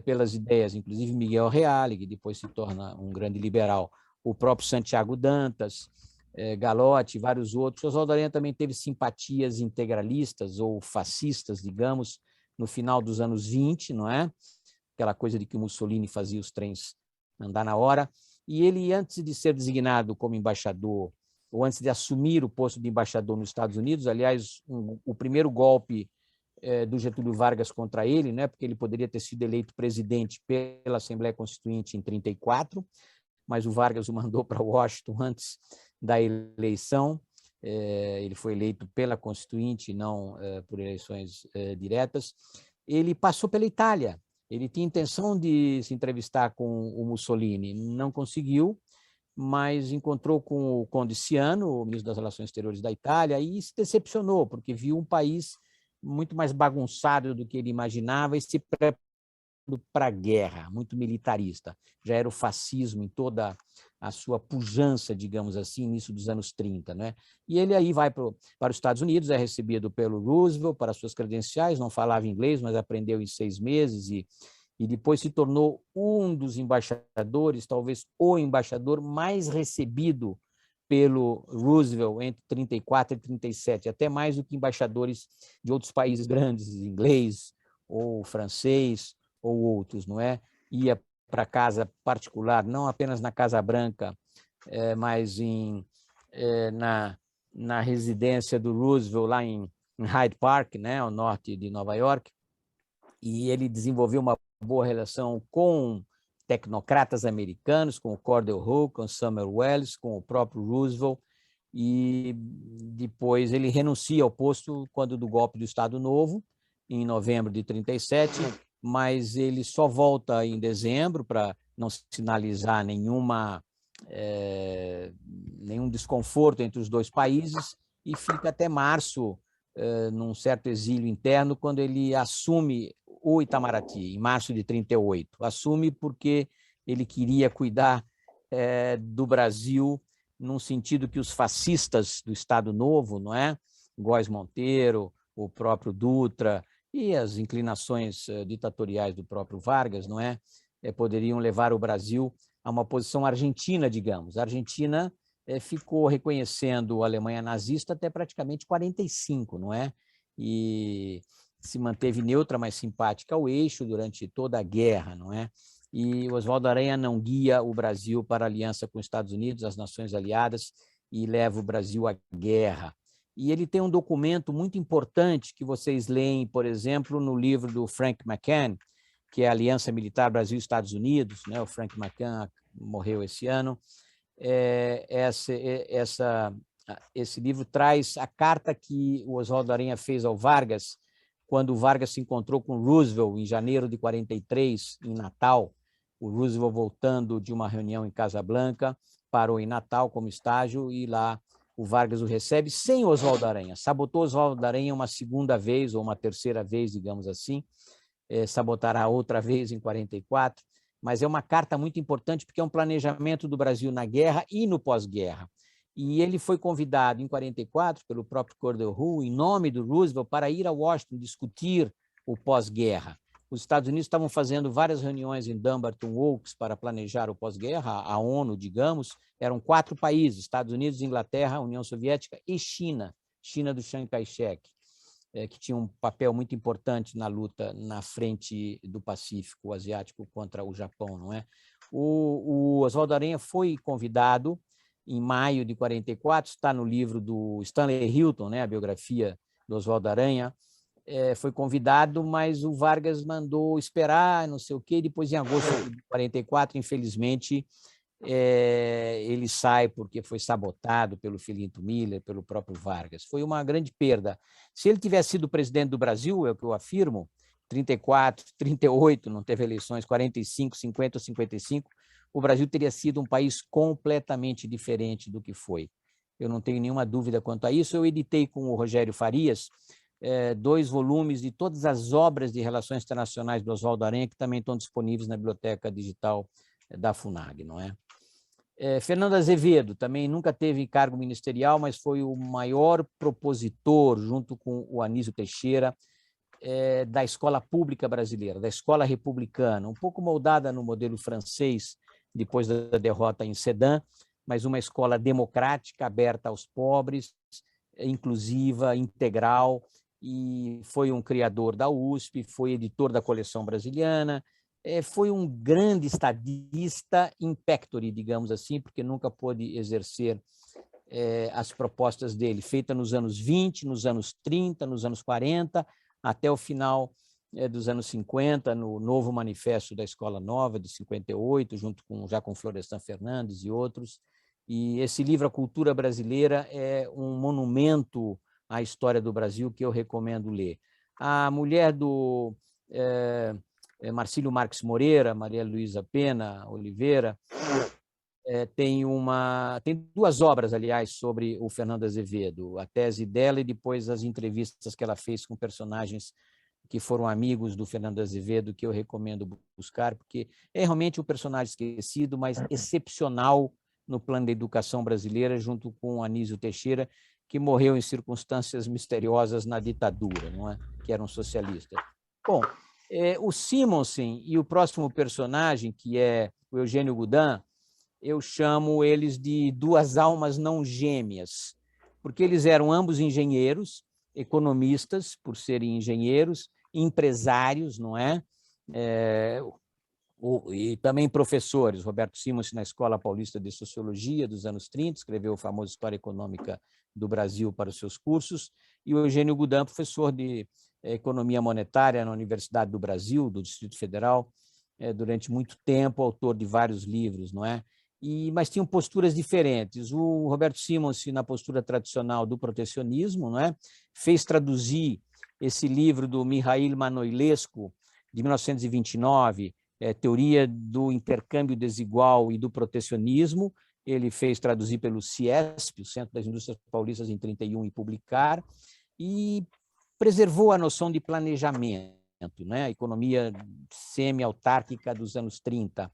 pelas ideias, inclusive Miguel Reale, que depois se torna um grande liberal, o próprio Santiago Dantas, Galotti, vários outros. Oswaldo Aranha também teve simpatias integralistas ou fascistas, digamos, no final dos anos 20, não é? Aquela coisa de que o Mussolini fazia os trens andar na hora. E ele, antes de ser designado como embaixador, ou antes de assumir o posto de embaixador nos Estados Unidos, aliás, o primeiro golpe do Getúlio Vargas contra ele, né, porque ele poderia ter sido eleito presidente pela Assembleia Constituinte em 34, mas o Vargas o mandou para Washington antes da eleição. Ele foi eleito pela Constituinte, não por eleições diretas. Ele passou pela Itália. Ele tinha intenção de se entrevistar com o Mussolini, não conseguiu, mas encontrou com o Conde Ciano, o ministro das Relações Exteriores da Itália, e se decepcionou, porque viu um país muito mais bagunçado do que ele imaginava e se preparando para a guerra, muito militarista. Já era o fascismo em toda a sua pujança, digamos assim, início dos anos 30, né? E ele aí vai para os Estados Unidos, é recebido pelo Roosevelt para suas credenciais, não falava inglês, mas aprendeu em 6 meses e depois se tornou um dos embaixadores, talvez o embaixador mais recebido pelo Roosevelt entre 34 e 37, até mais do que embaixadores de outros países grandes, inglês ou francês ou outros, não é? Ia para casa particular, não apenas na Casa Branca, mas na residência do Roosevelt, lá em Hyde Park, né, ao norte de Nova York, e ele desenvolveu uma boa relação com tecnocratas americanos, com o Cordell Hull, com Sumner Welles, com o próprio Roosevelt, e depois ele renuncia ao posto quando do golpe do Estado Novo, em novembro de 37, mas ele só volta em dezembro para não sinalizar nenhum desconforto entre os dois países e fica até março, num certo exílio interno, quando ele assume o Itamaraty, em março de 38. Assume porque ele queria cuidar do Brasil num sentido que os fascistas do Estado Novo, não é? Góes Monteiro, o próprio Dutra e as inclinações ditatoriais do próprio Vargas, não é? Poderiam levar o Brasil a uma posição argentina, digamos. A Argentina ficou reconhecendo a Alemanha nazista até praticamente 45, não é? E se manteve neutra, mas simpática ao eixo durante toda a guerra, não é? E Oswaldo Aranha não guia o Brasil para a aliança com os Estados Unidos, as nações aliadas, e leva o Brasil à guerra. E ele tem um documento muito importante que vocês leem, por exemplo, no livro do Frank McCann, que é a Aliança Militar Brasil-Estados Unidos, né? O Frank McCann morreu esse ano. Esse livro traz a carta que o Oswaldo Aranha fez ao Vargas, quando o Vargas se encontrou com Roosevelt em janeiro de 43, em Natal. O Roosevelt voltando de uma reunião em Casablanca, parou em Natal como estágio e lá o Vargas o recebe sem Oswaldo Aranha. Sabotou Oswaldo Aranha uma segunda vez ou uma terceira vez, digamos assim, sabotará outra vez em 44, mas é uma carta muito importante porque é um planejamento do Brasil na guerra e no pós-guerra. E ele foi convidado em 44 pelo próprio Cordell Hull, em nome do Roosevelt, para ir a Washington discutir o pós-guerra. Os Estados Unidos estavam fazendo várias reuniões em Dumbarton Oaks para planejar o pós-guerra, a ONU, digamos, eram 4 países, Estados Unidos, Inglaterra, União Soviética e China, China do Chiang Kai-shek. que tinha um papel muito importante na luta na frente do Pacífico Asiático contra o Japão, não é? O Oswaldo Aranha foi convidado em maio de 44, está no livro do Stanley Hilton, né, a biografia do Oswaldo Aranha, foi convidado, mas o Vargas mandou esperar, não sei o quê, depois em agosto de 44, infelizmente, ele sai porque foi sabotado pelo Filinto Miller, pelo próprio Vargas. Foi uma grande perda. Se ele tivesse sido presidente do Brasil, é o que eu afirmo, 34, 38, não teve eleições, 45, 50 ou 55, o Brasil teria sido um país completamente diferente do que foi. Eu não tenho nenhuma dúvida quanto a isso. Eu editei com o Rogério Farias 2 volumes de todas as obras de relações internacionais do Oswaldo Aranha, que também estão disponíveis na biblioteca digital da FUNAG, não é? Fernando Azevedo também nunca teve cargo ministerial, mas foi o maior propositor, junto com o Anísio Teixeira, da escola pública brasileira, da escola republicana, um pouco moldada no modelo francês, depois da derrota em Sedan, mas uma escola democrática, aberta aos pobres, inclusiva, integral, e foi um criador da USP, foi editor da Coleção Brasiliana, foi um grande estadista in pectore, digamos assim, porque nunca pôde exercer as propostas dele, feitas nos anos 20, nos anos 30, nos anos 40, até o final dos anos 50, no novo manifesto da Escola Nova, de 58, junto já com Florestan Fernandes e outros. E esse livro, A Cultura Brasileira, é um monumento à história do Brasil que eu recomendo ler. A mulher do Marcílio Marques Moreira, Maria Luísa Pena Oliveira, tem 2 obras, aliás, sobre o Fernando Azevedo, a tese dela e depois as entrevistas que ela fez com personagens que foram amigos do Fernando Azevedo, que eu recomendo buscar, porque é realmente um personagem esquecido, mas excepcional no plano da educação brasileira, junto com o Anísio Teixeira, que morreu em circunstâncias misteriosas na ditadura, não é? Que era um socialista. Bom, o Simonsen e o próximo personagem, que é o Eugênio Goudin, eu chamo eles de 2 almas não gêmeas, porque eles eram ambos engenheiros, economistas, por serem engenheiros, empresários, não é? E também professores. Roberto Simons, na Escola Paulista de Sociologia dos anos 30, escreveu a famosa História Econômica do Brasil para os seus cursos, e o Eugênio Goudin, professor de Economia Monetária na Universidade do Brasil, do Distrito Federal, durante muito tempo, autor de vários livros, não é? Mas tinham posturas diferentes. O Roberto Simons, na postura tradicional do protecionismo, não é? Fez traduzir esse livro do Mihail Manoilescu, de 1929, Teoria do Intercâmbio Desigual e do Protecionismo. Ele fez traduzir pelo CIESP, o Centro das Indústrias Paulistas, em 31, e publicar, e preservou a noção de planejamento, né? A economia semi-autárquica dos anos 30,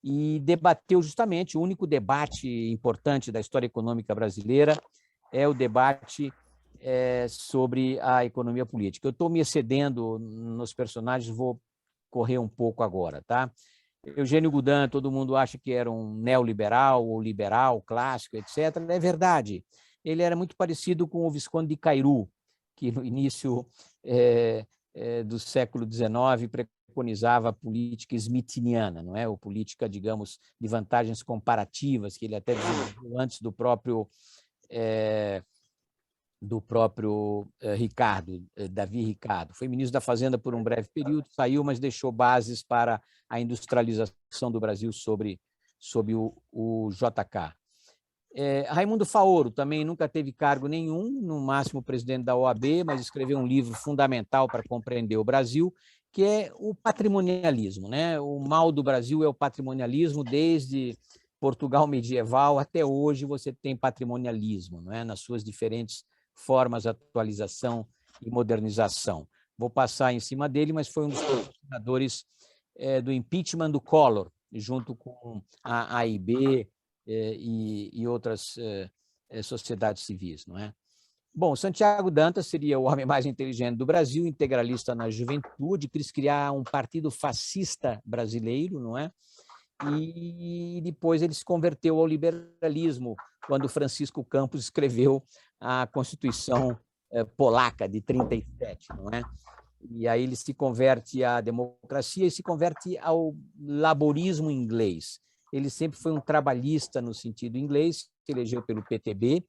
e debateu justamente o único debate importante da história econômica brasileira, é o debate sobre a economia política. Eu estou me excedendo nos personagens, vou correr um pouco agora, tá? Eugênio Goudin, todo mundo acha que era um neoliberal ou liberal, clássico, etc. É verdade. Ele era muito parecido com o Visconde de Cairu, que no início do século XIX preconizava a política smithiniana, não é? Ou política, digamos, de vantagens comparativas, que ele até desenvolveu antes do próprio Davi Ricardo. Foi ministro da Fazenda por um breve período, saiu, mas deixou bases para a industrialização do Brasil sob o JK. Raimundo Faoro também nunca teve cargo nenhum, no máximo presidente da OAB, mas escreveu um livro fundamental para compreender o Brasil, que é o patrimonialismo, né? O mal do Brasil é o patrimonialismo, desde Portugal medieval até hoje você tem patrimonialismo, não é? Nas suas diferentes formas, atualização e modernização. Vou passar em cima dele, mas foi um dos fundadores do impeachment do Collor, junto com a AIB e outras sociedades civis, não é? Bom, Santiago Dantas seria o homem mais inteligente do Brasil, integralista na juventude, quis criar um partido fascista brasileiro, não é? E depois ele se converteu ao liberalismo, quando Francisco Campos escreveu a Constituição polaca, de 37, não é? E aí ele se converte à democracia e se converte ao laborismo inglês. Ele sempre foi um trabalhista no sentido inglês, se elegeu pelo PTB,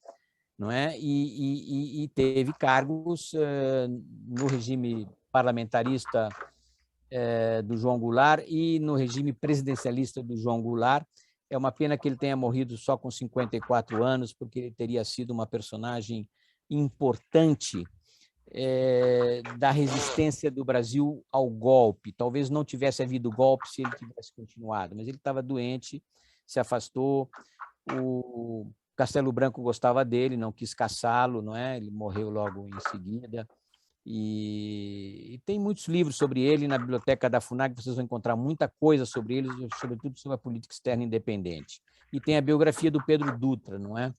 não é? E teve cargos no regime parlamentarista do João Goulart e no regime presidencialista do João Goulart. É uma pena que ele tenha morrido só com 54 anos, porque ele teria sido uma personagem importante da resistência do Brasil ao golpe. Talvez não tivesse havido golpe se ele tivesse continuado, mas ele estava doente, se afastou. O Castelo Branco gostava dele, não quis caçá-lo, não é? Ele morreu logo em seguida. E tem muitos livros sobre ele na biblioteca da FUNAG, vocês vão encontrar muita coisa sobre ele, sobretudo sobre a política externa independente. E tem a biografia do Pedro Dutra, não é?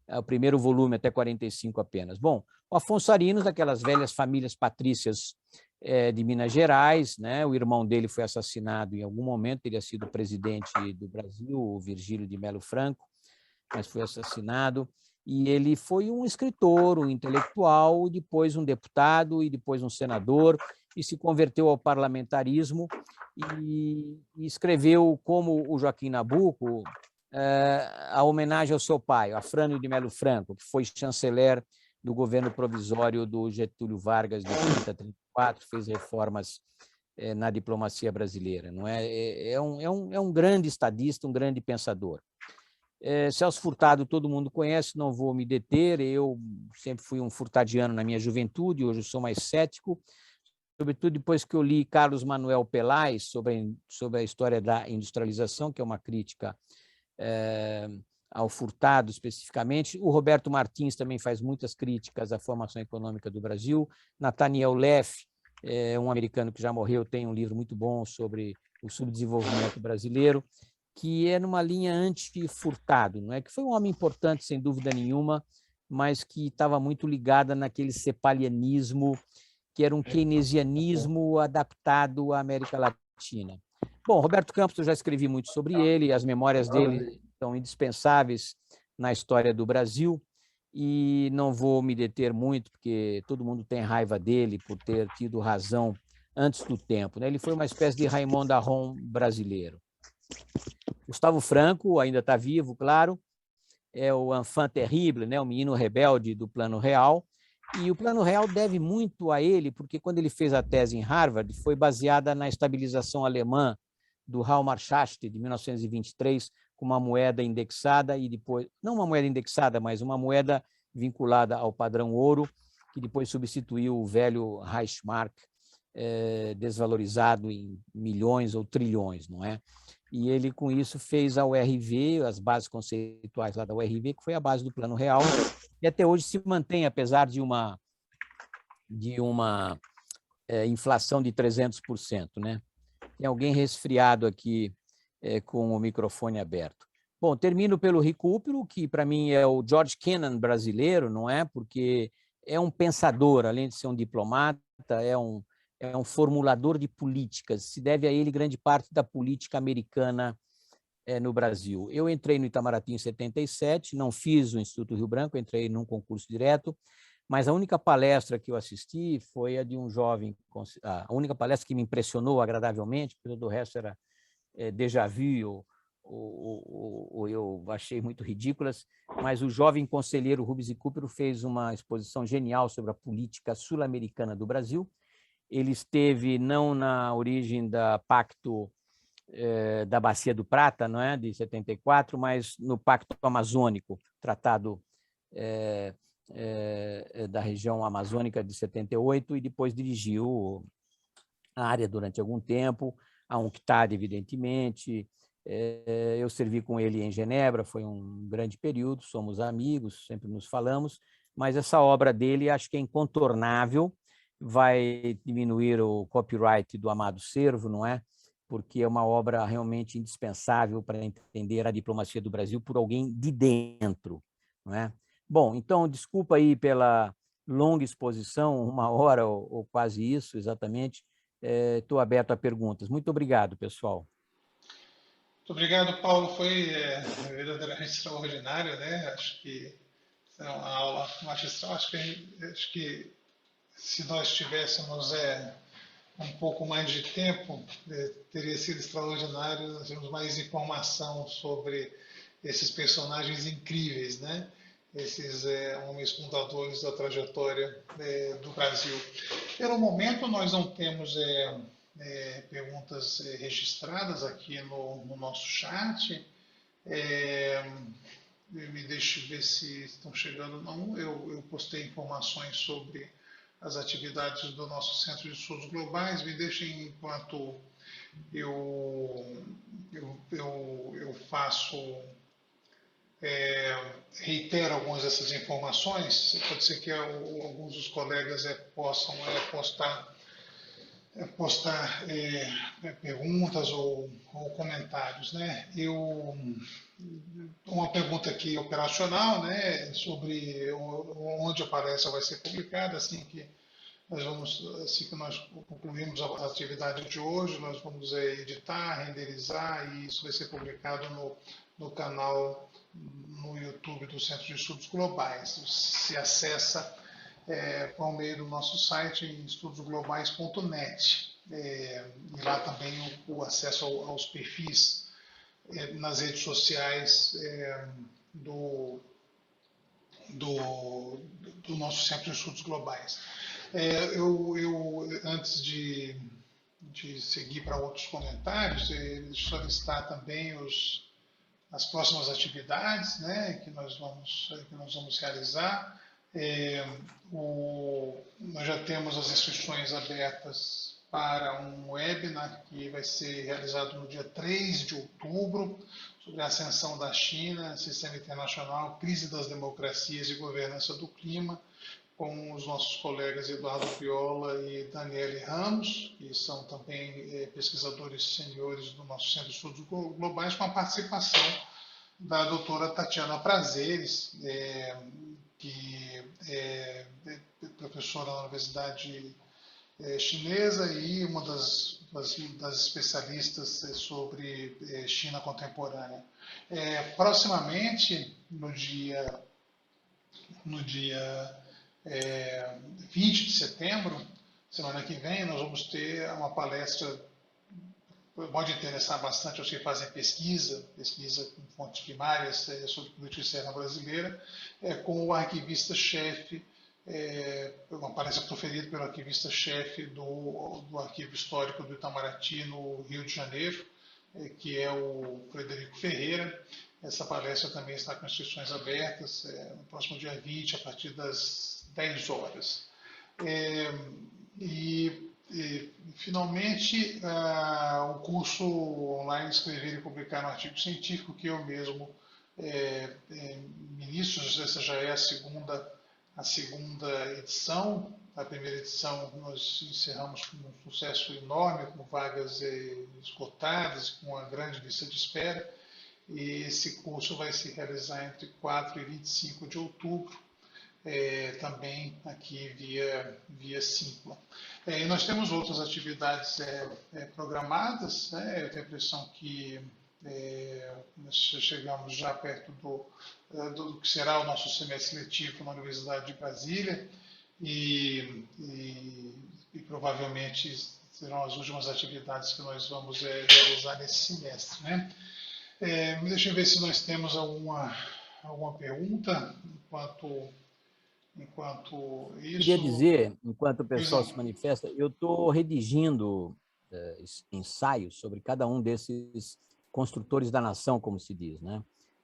É o primeiro volume, até 45 apenas. Bom, o Afonso Arinos, daquelas velhas famílias patrícias de Minas Gerais, né? O irmão dele foi assassinado em algum momento, teria sido presidente do Brasil, o Virgílio de Melo Franco, mas foi assassinado. E ele foi um escritor, um intelectual, depois um deputado e depois um senador, e se converteu ao parlamentarismo e escreveu, como o Joaquim Nabuco, a homenagem ao seu pai, Afrânio de Melo Franco, que foi chanceler do governo provisório do Getúlio Vargas de 30 a 34, fez reformas na diplomacia brasileira. Não é? É um grande estadista, um grande pensador. Celso Furtado todo mundo conhece, não vou me deter, eu sempre fui um furtadiano na minha juventude, hoje eu sou mais cético, sobretudo depois que eu li Carlos Manuel Pelais sobre a história da industrialização, que é uma crítica ao Furtado especificamente. O Roberto Martins também faz muitas críticas à formação econômica do Brasil. Nathaniel Leff, um americano que já morreu, tem um livro muito bom sobre o subdesenvolvimento brasileiro, que é numa linha anti-Furtado, não é? Que foi um homem importante, sem dúvida nenhuma, mas que estava muito ligada naquele cepalianismo, que era um keynesianismo adaptado à América Latina. Bom, Roberto Campos, eu já escrevi muito sobre ele, as memórias dele são indispensáveis na história do Brasil, e não vou me deter muito, porque todo mundo tem raiva dele por ter tido razão antes do tempo, né? Ele foi uma espécie de Raymond Aron brasileiro. Gustavo Franco ainda está vivo, claro, é o enfant terrible, né? O menino rebelde do Plano Real, e o Plano Real deve muito a ele, porque quando ele fez a tese em Harvard, foi baseada na estabilização alemã do Hallmarschast, de 1923, com uma moeda indexada e depois, não uma moeda indexada, mas uma moeda vinculada ao padrão ouro, que depois substituiu o velho Reichsmark, desvalorizado em milhões ou trilhões, não é? E ele, com isso, fez a URV, as bases conceituais lá da URV, que foi a base do Plano Real, e até hoje se mantém, apesar de uma inflação de 300%, né? Tem alguém resfriado aqui com o microfone aberto. Bom, termino pelo Recupero, que para mim é o George Kennan brasileiro, não é? Porque é um pensador, além de ser um diplomata, é um formulador de políticas. Se deve a ele grande parte da política americana no Brasil. Eu entrei no Itamaraty em 77, não fiz o Instituto Rio Branco, entrei num concurso direto, mas a única palestra que eu assisti foi a de um jovem, a única palestra que me impressionou agradavelmente, porque todo o resto era déjà vu, ou eu achei muito ridículas, mas o jovem conselheiro Rubens Recupero fez uma exposição genial sobre a política sul-americana do Brasil. Ele esteve não na origem da Pacto da Bacia do Prata, não é, de 74, mas no Pacto Amazônico, tratado da região amazônica de 78, e depois dirigiu a área durante algum tempo, a UNCTAD, evidentemente. Eu servi com ele em Genebra, foi um grande período, somos amigos, sempre nos falamos, mas essa obra dele acho que é incontornável, vai diminuir o copyright do Amado Servo, não é? Porque é uma obra realmente indispensável para entender a diplomacia do Brasil por alguém de dentro, não é? Bom, então, desculpa aí pela longa exposição, 1 hora ou quase isso, exatamente. Estou aberto a perguntas. Muito obrigado, pessoal. Muito obrigado, Paulo. Foi verdadeiramente extraordinário, né? Acho que uma aula magistral. Acho que se nós tivéssemos um pouco mais de tempo, teria sido extraordinário. Nós temos mais informação sobre esses personagens incríveis, né? Esses homens fundadores da trajetória do Brasil. Pelo momento, nós não temos perguntas registradas aqui no nosso chat. Me deixe ver se estão chegando ou não. Eu postei informações sobre as atividades do nosso Centro de Estudos Globais. Me deixem, enquanto eu faço, reitero algumas dessas informações. Pode ser que alguns dos colegas possam postar perguntas ou comentários, né? Uma pergunta aqui operacional, né, sobre onde a palestra vai ser publicada. Assim que nós concluirmos a atividade de hoje, nós vamos editar, renderizar, e isso vai ser publicado no canal no YouTube do Centro de Estudos Globais. Se acessa por meio do nosso site em estudosglobais.net. E lá também o acesso aos perfis nas redes sociais do nosso Centro de Estudos Globais. Antes de seguir para outros comentários, solicitar também as próximas atividades, né, que nós vamos realizar. Nós já temos as inscrições abertas para um webinar que vai ser realizado no dia 3 de outubro, sobre a ascensão da China, sistema internacional, crise das democracias e governança do clima, com os nossos colegas Eduardo Piola e Daniele Ramos, que são também pesquisadores seniores do nosso Centro de Estudos Globais, com a participação da doutora Tatiana Prazeres, que é professora na Universidade Chinesa e uma das especialistas sobre China contemporânea. Proximamente, no dia 20 de setembro, semana que vem, nós vamos ter uma palestra. Pode interessar bastante aos que fazem pesquisa com fontes primárias sobre política externa brasileira, com o arquivista-chefe, uma palestra proferida pelo arquivista-chefe do Arquivo Histórico do Itamaraty, no Rio de Janeiro, que é o Frederico Ferreira. Essa palestra também está com inscrições abertas, no próximo dia 20, a partir das 10 horas. Finalmente, o curso online Escrever e Publicar um Artigo Científico, que eu mesmo ministro. Essa já é a segunda edição. A primeira edição nós encerramos com um sucesso enorme, com vagas esgotadas, com uma grande lista de espera. E esse curso vai se realizar entre 4 e 25 de outubro, também aqui via Simpla. E nós temos outras atividades programadas, né? Eu tenho a impressão que nós chegamos já perto do que será o nosso semestre letivo na Universidade de Brasília, e provavelmente serão as últimas atividades que nós vamos realizar nesse semestre, né? Deixa eu ver se nós temos alguma pergunta enquanto isso. Queria dizer, enquanto o pessoal se manifesta, eu estou redigindo ensaios sobre cada um desses construtores da nação, como se diz, né?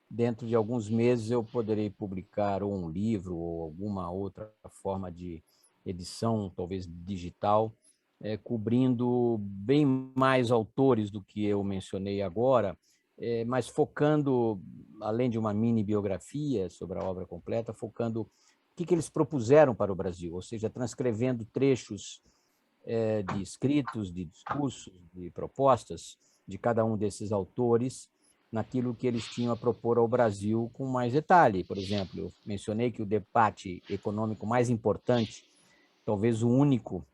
Dentro de alguns meses eu poderei publicar ou um livro ou alguma outra forma de edição, talvez digital, cobrindo bem mais autores do que eu mencionei agora, mas focando, além de uma mini biografia sobre a obra completa, focando o que eles propuseram para o Brasil, ou seja, transcrevendo trechos de escritos, de discursos, de propostas de cada um desses autores naquilo que eles tinham a propor ao Brasil com mais detalhe. Por exemplo, eu mencionei que o debate econômico mais importante, talvez o único,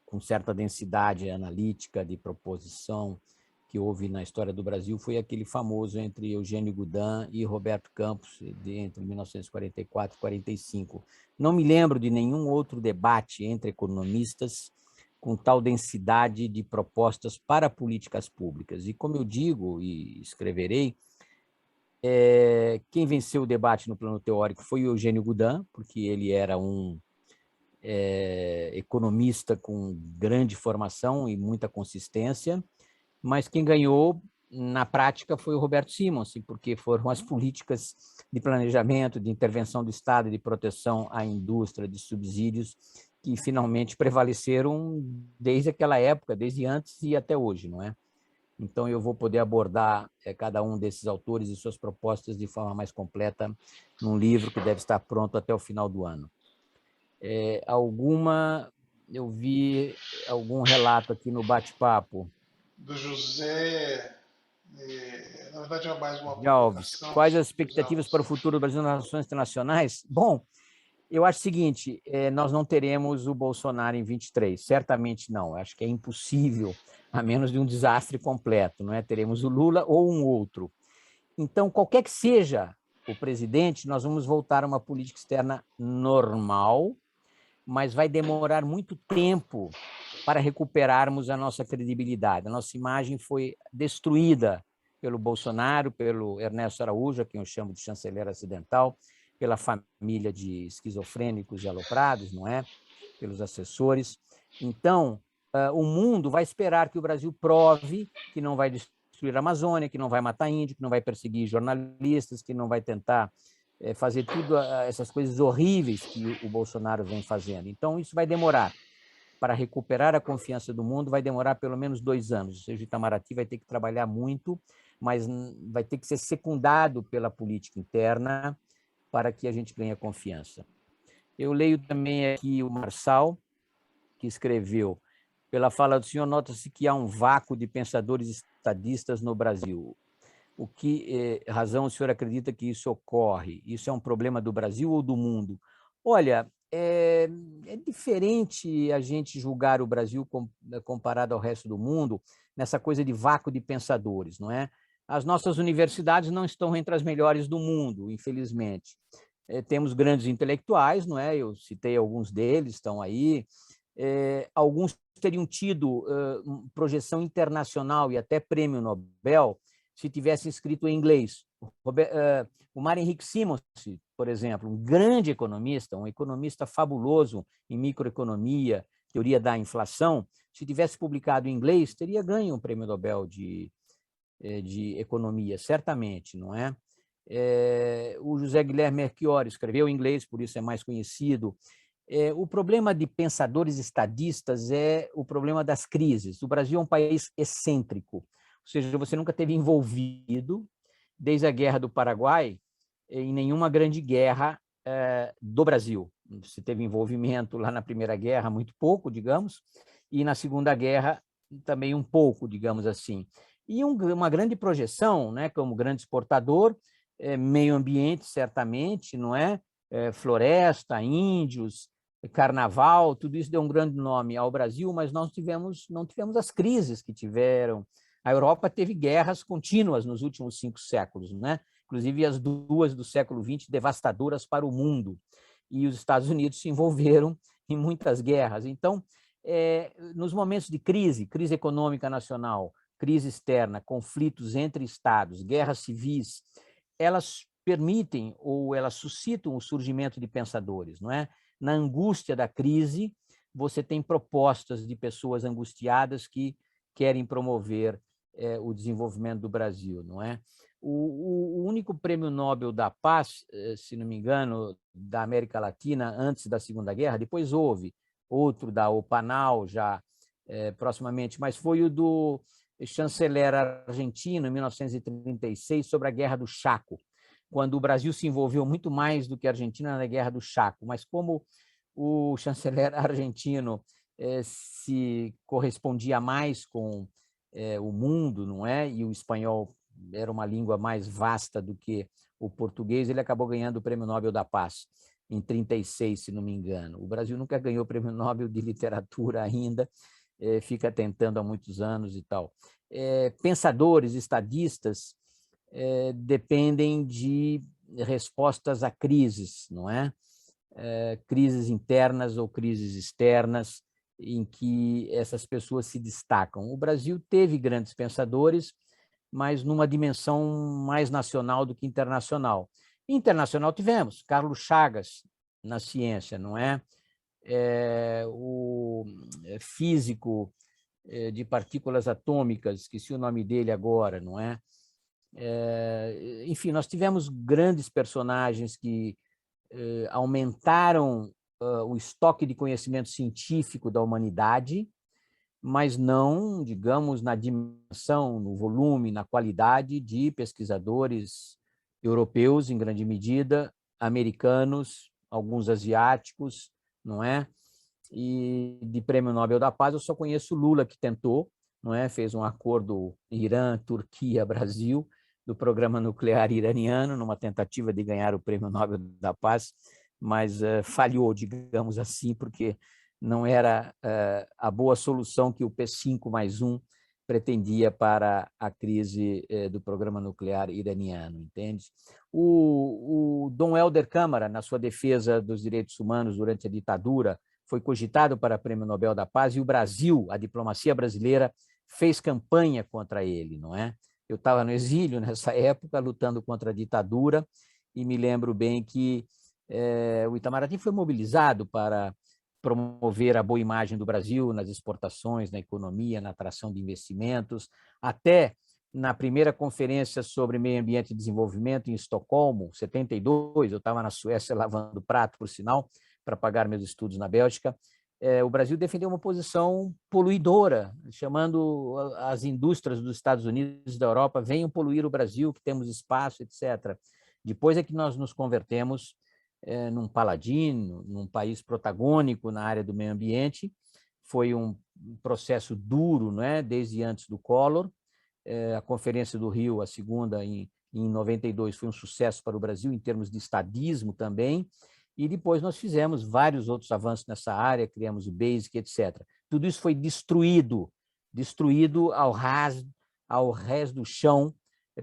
com certa densidade analítica de proposição, que houve na história do Brasil foi aquele famoso entre Eugênio Goudin e Roberto Campos, entre 1944 e 1945. Não me lembro de nenhum outro debate entre economistas com tal densidade de propostas para políticas públicas. E, como eu digo e escreverei, quem venceu o debate no plano teórico foi o Eugênio Goudin, porque ele era um economista com grande formação e muita consistência, mas quem ganhou na prática foi o Roberto Simonsen, porque foram as políticas de planejamento, de intervenção do Estado, de proteção à indústria, de subsídios, que finalmente prevaleceram desde aquela época, desde antes e até hoje, não é? Então, eu vou poder abordar cada um desses autores e suas propostas de forma mais completa num livro que deve estar pronto até o final do ano. Eu vi algum relato aqui no bate-papo. Do José, na verdade é mais uma Alves, provocação quais as José expectativas Alves. para o futuro do Brasil nas relações internacionais? Bom, eu acho o seguinte, nós não teremos o Bolsonaro em 23, certamente não, acho que é impossível, a menos de um desastre completo, não é? Teremos o Lula ou um outro. Então, qualquer que seja o presidente, nós vamos voltar a uma política externa normal, mas vai demorar muito tempo para recuperarmos a nossa credibilidade. A nossa imagem foi destruída pelo Bolsonaro, pelo Ernesto Araújo, a quem eu chamo de chanceler acidental, pela família de esquizofrênicos e aloprados, não é? Pelos assessores. Então, o mundo vai esperar que o Brasil prove que não vai destruir a Amazônia, que não vai matar índio, que não vai perseguir jornalistas, que não vai tentar fazer tudo essas coisas horríveis que o Bolsonaro vem fazendo. Então, isso vai demorar. Para recuperar a confiança do mundo, vai demorar pelo menos 2 anos. Ou seja, o Itamaraty vai ter que trabalhar muito, mas vai ter que ser secundado pela política interna para que a gente ganhe confiança. Eu leio também aqui o Marçal, que escreveu: pela fala do senhor, nota-se que há um vácuo de pensadores estadistas no Brasil. O que razão o senhor acredita que isso ocorre? Isso é um problema do Brasil ou do mundo? Olha, é diferente a gente julgar o Brasil comparado ao resto do mundo nessa coisa de vácuo de pensadores, não é? As nossas universidades não estão entre as melhores do mundo, infelizmente. Temos grandes intelectuais, não é? Eu citei alguns deles, estão aí. Alguns teriam tido projeção internacional e até prêmio Nobel se tivesse escrito em inglês. O Mário Henrique Simonsen, por exemplo, um grande economista, um economista fabuloso em microeconomia, teoria da inflação, se tivesse publicado em inglês, teria ganho um prêmio Nobel de economia, certamente, não é? O José Guilherme Melchior escreveu em inglês, por isso é mais conhecido. O problema de pensadores estadistas é o problema das crises. O Brasil é um país excêntrico, ou seja, você nunca teve envolvido, desde a Guerra do Paraguai, em nenhuma grande guerra do Brasil. Você teve envolvimento lá na Primeira Guerra, muito pouco, digamos, e na Segunda Guerra também um pouco, digamos assim. E uma grande projeção, né, como grande exportador, meio ambiente, certamente, não é? Floresta, índios, carnaval, tudo isso deu um grande nome ao Brasil, mas nós não tivemos as crises que tiveram. A Europa teve guerras contínuas nos últimos 5 séculos, né? Inclusive as 2 do século XX, devastadoras para o mundo. E os Estados Unidos se envolveram em muitas guerras. Então, nos momentos de crise, crise econômica nacional, crise externa, conflitos entre estados, guerras civis, elas permitem ou elas suscitam o surgimento de pensadores, não é? Na angústia da crise, você tem propostas de pessoas angustiadas que querem promover o desenvolvimento do Brasil, não é? O único prêmio Nobel da Paz, se não me engano, da América Latina antes da Segunda Guerra, depois houve outro da Opanal já proximamente, mas foi o do chanceler argentino, em 1936, sobre a Guerra do Chaco, quando o Brasil se envolveu muito mais do que a Argentina na Guerra do Chaco, mas como o chanceler argentino se correspondia mais com o mundo, não é? E o espanhol era uma língua mais vasta do que o português, ele acabou ganhando o Prêmio Nobel da Paz em 36, se não me engano. O Brasil nunca ganhou o Prêmio Nobel de Literatura ainda, fica tentando há muitos anos e tal. Pensadores, estadistas, dependem de respostas a crises, não é? Crises internas ou crises externas, em que essas pessoas se destacam. O Brasil teve grandes pensadores, mas numa dimensão mais nacional do que internacional. Internacional tivemos Carlos Chagas na ciência, não é? O físico de partículas atômicas, esqueci o nome dele agora, não é? Enfim, nós tivemos grandes personagens que aumentaram o estoque de conhecimento científico da humanidade, mas não, digamos, na dimensão, no volume, na qualidade de pesquisadores europeus, em grande medida, americanos, alguns asiáticos, não é? E de Prêmio Nobel da Paz eu só conheço Lula, que tentou, não é? Fez um acordo Irã, Turquia, Brasil, do programa nuclear iraniano, numa tentativa de ganhar o Prêmio Nobel da Paz, mas falhou, digamos assim, porque não era a boa solução que o P5+1 pretendia para a crise do programa nuclear iraniano, entende? O Dom Helder Câmara, na sua defesa dos direitos humanos durante a ditadura, foi cogitado para o Prêmio Nobel da Paz, e o Brasil, a diplomacia brasileira, fez campanha contra ele, não é? Eu estava no exílio nessa época, lutando contra a ditadura, e me lembro bem que o Itamaraty foi mobilizado para promover a boa imagem do Brasil nas exportações, na economia, na atração de investimentos. Até na primeira conferência sobre meio ambiente e desenvolvimento em Estocolmo, 72, eu estava na Suécia lavando prato, por sinal, para pagar meus estudos na Bélgica, o Brasil defendeu uma posição poluidora, chamando as indústrias dos Estados Unidos e da Europa, venham poluir o Brasil, que temos espaço, etc. Depois é que nós nos convertemos num paladino, num país protagônico na área do meio ambiente. Foi um processo duro, não é? Desde antes do Collor. A Conferência do Rio, a segunda, em 92, foi um sucesso para o Brasil, em termos de estadismo também, e depois nós fizemos vários outros avanços nessa área, criamos o BASIC, etc. Tudo isso foi destruído ao rés do chão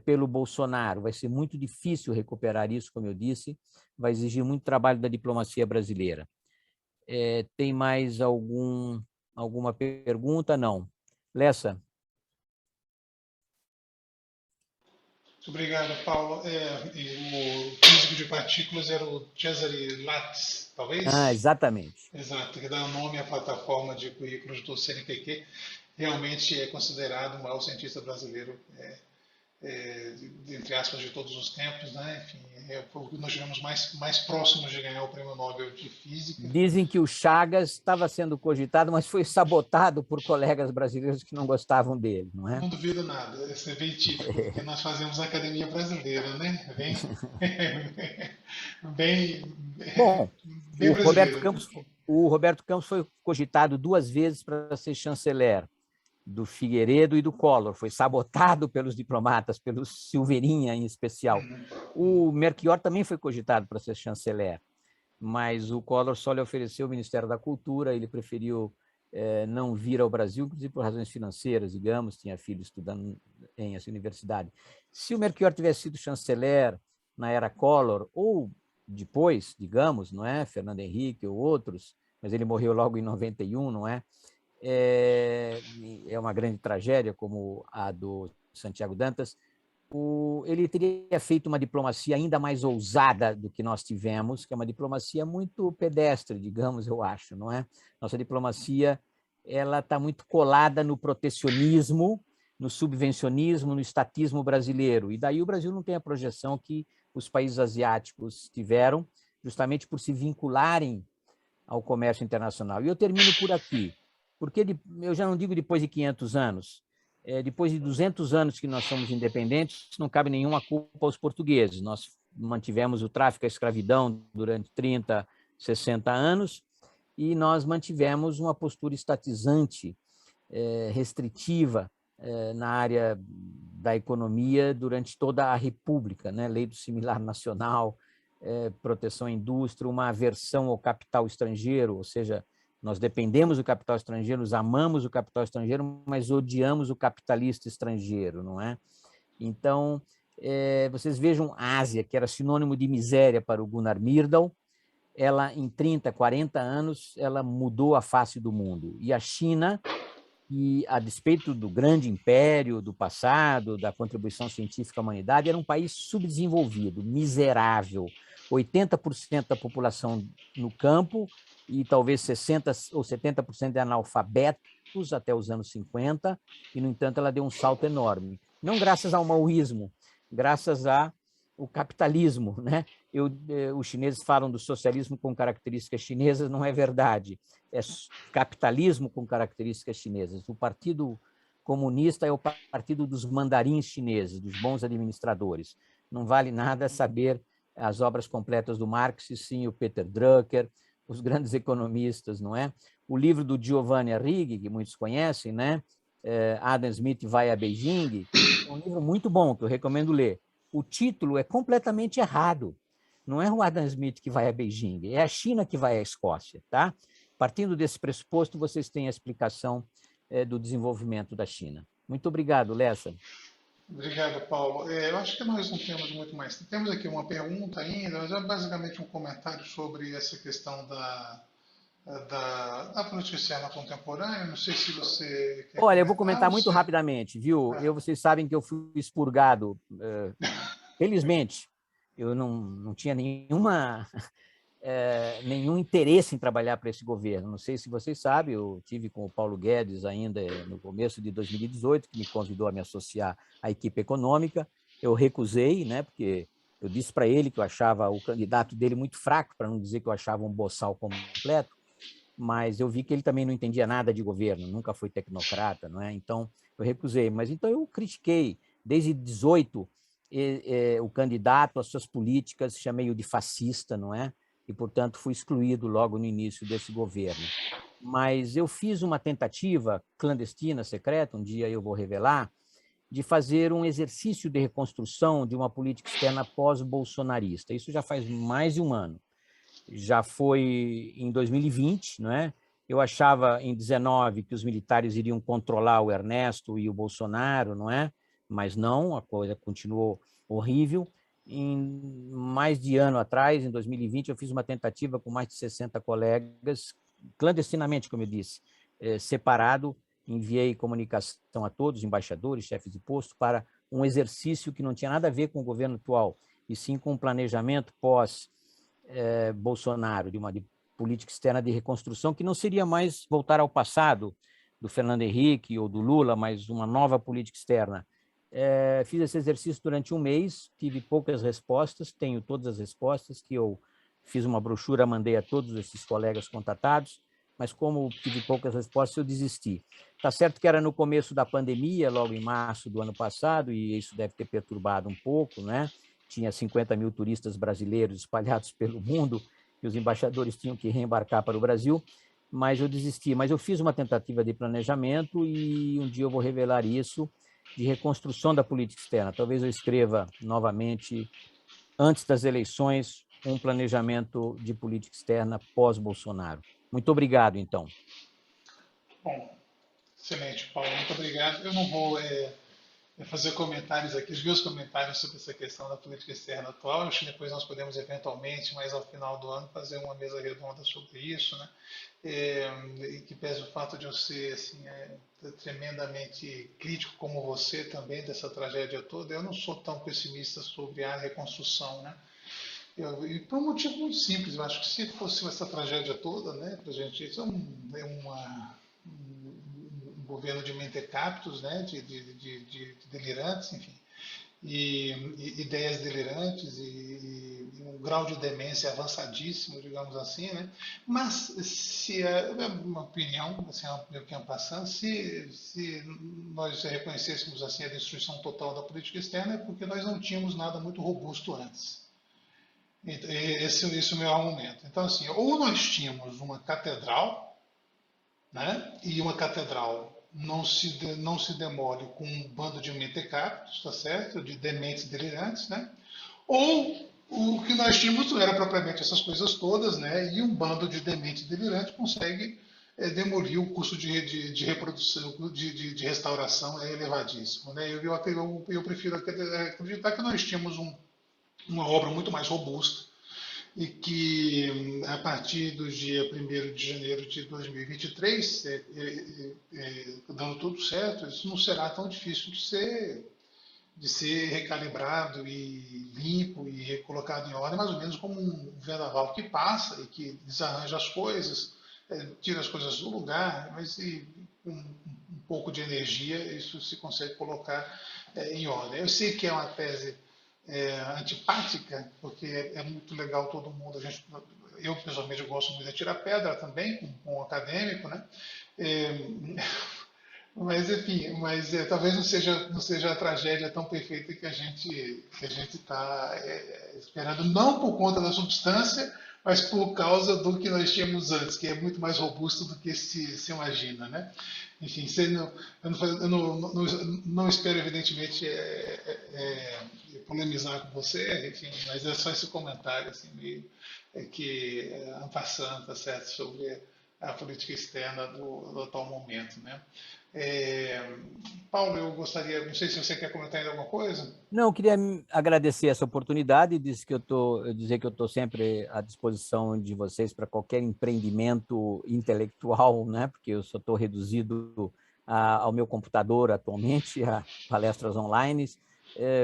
pelo Bolsonaro. Vai ser muito difícil recuperar isso, como eu disse, vai exigir muito trabalho da diplomacia brasileira. Tem mais alguma pergunta? Não. Lessa? Muito obrigado, Paulo. O físico de partículas era o Cesare Lattes, talvez? Exatamente. Exato, que dá o nome à plataforma de currículos do CNPq. Realmente é considerado o maior cientista brasileiro, entre aspas, de todos os tempos, né? Enfim, foi o que nós tivemos mais próximos de ganhar o Prêmio Nobel de Física. Dizem que o Chagas estava sendo cogitado, mas foi sabotado por colegas brasileiros que não gostavam dele, não é? Não duvido nada, isso é bem típico, porque nós fazemos a Academia Brasileira, né? Bem, Bom, bem brasileira. o Roberto Campos foi cogitado 2 vezes para ser chanceler, do Figueiredo e do Collor, foi sabotado pelos diplomatas, pelo Silveirinha em especial. O Melchior também foi cogitado para ser chanceler, mas o Collor só lhe ofereceu o Ministério da Cultura, ele preferiu não vir ao Brasil, inclusive por razões financeiras, digamos, tinha filho estudando em essa universidade. Se o Melchior tivesse sido chanceler na era Collor, ou depois, digamos, não é, Fernando Henrique ou outros, mas ele morreu logo em 91, não é? É uma grande tragédia, como a do Santiago Dantas. Ele teria feito uma diplomacia ainda mais ousada do que nós tivemos, que é uma diplomacia muito pedestre, digamos, eu acho, não é? Nossa diplomacia ela está muito colada no protecionismo, no subvencionismo, no estatismo brasileiro, e daí o Brasil não tem a projeção que os países asiáticos tiveram, justamente por se vincularem ao comércio internacional. E eu termino por aqui, porque eu já não digo depois de 500 anos, depois de 200 anos que nós somos independentes, não cabe nenhuma culpa aos portugueses. Nós mantivemos o tráfico e a escravidão durante 30, 60 anos e nós mantivemos uma postura estatizante, restritiva na área da economia durante toda a República, né? Lei do Similar Nacional, proteção à indústria, uma aversão ao capital estrangeiro, ou seja, Nós dependemos do capital estrangeiro, nós amamos o capital estrangeiro, mas odiamos o capitalista estrangeiro, não é? Então, vocês vejam a Ásia, que era sinônimo de miséria para o Gunnar Myrdal, ela, em 30, 40 anos, ela mudou a face do mundo. E a China, que, a despeito do grande império do passado, da contribuição científica à humanidade, era um país subdesenvolvido, miserável, 80% da população no campo e talvez 60% ou 70% de analfabetos até os anos 50, e, no entanto, ela deu um salto enorme. Não graças ao maoísmo, graças ao capitalismo, né? Os chineses falam do socialismo com características chinesas, não é verdade. É capitalismo com características chinesas. O Partido Comunista é o partido dos mandarins chineses, dos bons administradores. Não vale nada saber as obras completas do Marx, e sim o Peter Drucker, os grandes economistas, não é? O livro do Giovanni Arrighi, que muitos conhecem, né? Adam Smith vai a Beijing, é um livro muito bom, que eu recomendo ler. O título é completamente errado. Não é o Adam Smith que vai a Beijing, é a China que vai à Escócia, tá? Partindo desse pressuposto, vocês têm a explicação do desenvolvimento da China. Muito obrigado, Lessa. Obrigado, Paulo. Eu acho que nós não temos muito mais. Temos aqui uma pergunta ainda, mas é basicamente um comentário sobre essa questão da política externa contemporânea. Não sei se você quer Olha, eu vou comentar. comentar muito rapidamente, viu? Vocês sabem que eu fui expurgado, felizmente. Eu não tinha nenhum interesse em trabalhar para esse governo. Não sei se vocês sabem, eu tive com o Paulo Guedes ainda no começo de 2018, que me convidou a me associar à equipe econômica. Eu recusei, né, porque eu disse para ele que eu achava o candidato dele muito fraco, para não dizer que eu achava um boçal completo, mas eu vi que ele também não entendia nada de governo, nunca foi tecnocrata, não é? Então, eu recusei. Mas então eu critiquei, desde 18, o candidato, as suas políticas, chamei-o de fascista, não é? E, portanto, fui excluído logo no início desse governo. Mas eu fiz uma tentativa clandestina, secreta, um dia eu vou revelar, de fazer um exercício de reconstrução de uma política externa pós-bolsonarista. Isso já faz mais de um ano. Já foi em 2020, não é? Eu achava em 19 que os militares iriam controlar o Ernesto e o Bolsonaro, não é? Mas não, a coisa continuou horrível. Em mais de ano atrás, em 2020, eu fiz uma tentativa com mais de 60 colegas, clandestinamente, como eu disse, separado, enviei comunicação a todos, embaixadores, chefes de posto, para um exercício que não tinha nada a ver com o governo atual, e sim com o planejamento pós-Bolsonaro, de política externa de reconstrução, que não seria mais voltar ao passado do Fernando Henrique ou do Lula, mas uma nova política externa. Fiz esse exercício durante um mês, tive poucas respostas, tenho todas as respostas, que eu fiz uma brochura, mandei a todos esses colegas contatados, mas como tive poucas respostas, eu desisti. Está certo que era no começo da pandemia, logo em março do ano passado, e isso deve ter perturbado um pouco, né? Tinha 50 mil turistas brasileiros espalhados pelo mundo, e os embaixadores tinham que reembarcar para o Brasil, mas eu desisti. Mas eu fiz uma tentativa de planejamento e um dia eu vou revelar isso, de reconstrução da política externa. Talvez eu escreva novamente, antes das eleições, um planejamento de política externa pós-Bolsonaro. Muito obrigado, então. Bom, excelente, Paulo. Muito obrigado. Eu não vou fazer comentários aqui, os meus comentários sobre essa questão da política externa atual. Acho que depois nós podemos eventualmente, mais ao final do ano, fazer uma mesa redonda sobre isso, né? E que pese o fato de eu ser assim, tremendamente crítico como você também dessa tragédia toda, eu não sou tão pessimista sobre a reconstrução, né? E por um motivo muito simples, eu acho que se fosse essa tragédia toda, né, pra gente, isso um governo de mentecaptos, né, de delirantes, enfim, e ideias delirantes e um grau de demência avançadíssimo, digamos assim, né? Mas se é uma opinião, assim, meu que é passando, se nós reconhecêssemos assim a destruição total da política externa, é porque nós não tínhamos nada muito robusto antes. Esse é o meu argumento. Então, assim, ou nós tínhamos uma catedral, né? E uma catedral não se demole com um bando de mentecaptos, tá certo? De dementes delirantes, né? Ou o que nós tínhamos não era propriamente essas coisas todas, né? E um bando de dementes delirantes consegue demolir o custo de reprodução, de restauração é elevadíssimo, né? Eu prefiro acreditar que nós tínhamos uma obra muito mais robusta e que, a partir do dia 1º de janeiro de 2023, dando tudo certo, isso não será tão difícil de ser recalibrado e limpo e recolocado em ordem, mais ou menos como um vendaval que passa e que desarranja as coisas, tira as coisas do lugar, mas com um pouco de energia isso se consegue colocar em ordem. Eu sei que é uma tese antipática, porque é muito legal todo mundo, eu pessoalmente gosto muito de tirar pedra também, com um acadêmico, né? É, mas enfim, talvez não seja a tragédia tão perfeita que a gente está esperando, não por conta da substância, mas por causa do que nós tínhamos antes, que é muito mais robusto do que se imagina, né? Enfim, eu não espero, evidentemente, polemizar com você, enfim, mas é só esse comentário, assim, meio que en passant, tá certo, sobre a política externa do atual momento, né? É, Paulo, eu gostaria, não sei se você quer comentar ainda alguma coisa. Não, eu queria agradecer essa oportunidade e dizer que eu estou sempre à disposição de vocês para qualquer empreendimento intelectual, né? Porque eu só estou reduzido ao meu computador atualmente, a palestras online.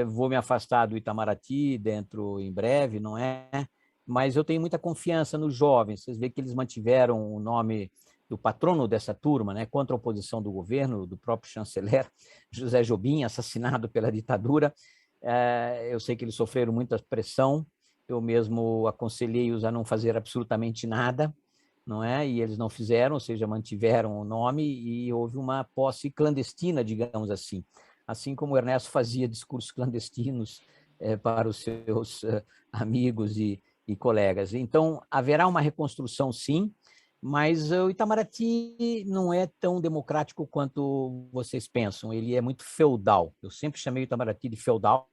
Vou me afastar do Itamaraty dentro em breve, não é? Mas eu tenho muita confiança nos jovens. Vocês veem que eles mantiveram o nome do patrono dessa turma, né? Contra a oposição do governo, do próprio chanceler José Jobim, assassinado pela ditadura. Eu sei que eles sofreram muita pressão, eu mesmo aconselhei-os a não fazer absolutamente nada, não é? E eles não fizeram, ou seja, mantiveram o nome e houve uma posse clandestina, digamos assim como o Ernesto fazia discursos clandestinos para os seus amigos e colegas. Então, haverá uma reconstrução, sim, mas o Itamaraty não é tão democrático quanto vocês pensam, ele é muito feudal. Eu sempre chamei o Itamaraty de feudal,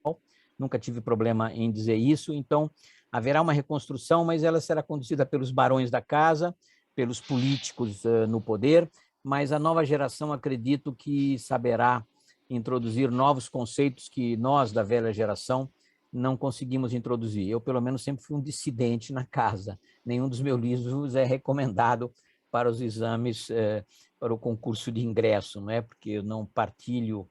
nunca tive problema em dizer isso. Então, haverá uma reconstrução, mas ela será conduzida pelos barões da casa, pelos políticos no poder, mas a nova geração, acredito que saberá introduzir novos conceitos que nós, da velha geração, não conseguimos introduzir. Eu, pelo menos, sempre fui um dissidente na casa. Nenhum dos meus livros é recomendado para os exames, para o concurso de ingresso, não é? Porque eu não partilho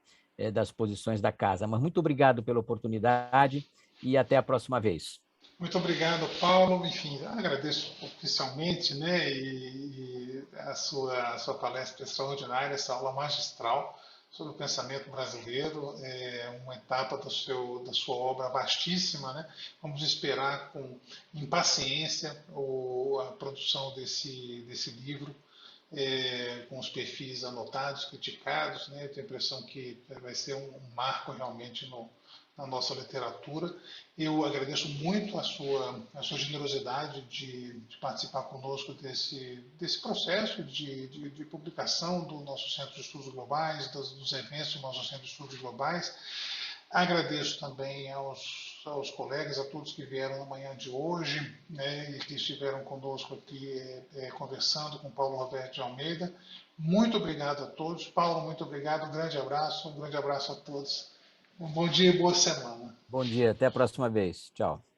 das posições da casa. Mas muito obrigado pela oportunidade e até a próxima vez. Muito obrigado, Paulo. Enfim, agradeço oficialmente, né, e a sua palestra extraordinária, essa aula magistral sobre o pensamento brasileiro, uma etapa da sua obra vastíssima, né? Vamos esperar com impaciência a produção desse livro, com os perfis anotados, criticados, né? Eu tenho a impressão que vai ser um marco realmente na nossa literatura. Eu agradeço muito a sua generosidade de participar conosco desse processo de publicação do nosso Centro de Estudos Globais, dos eventos do nosso Centro de Estudos Globais. Agradeço também aos colegas, a todos que vieram na manhã de hoje, né, e que estiveram conosco aqui conversando com Paulo Roberto de Almeida. Muito obrigado a todos. Paulo, muito obrigado. Um grande abraço a todos. Um bom dia e boa semana. Bom dia, até a próxima vez. Tchau.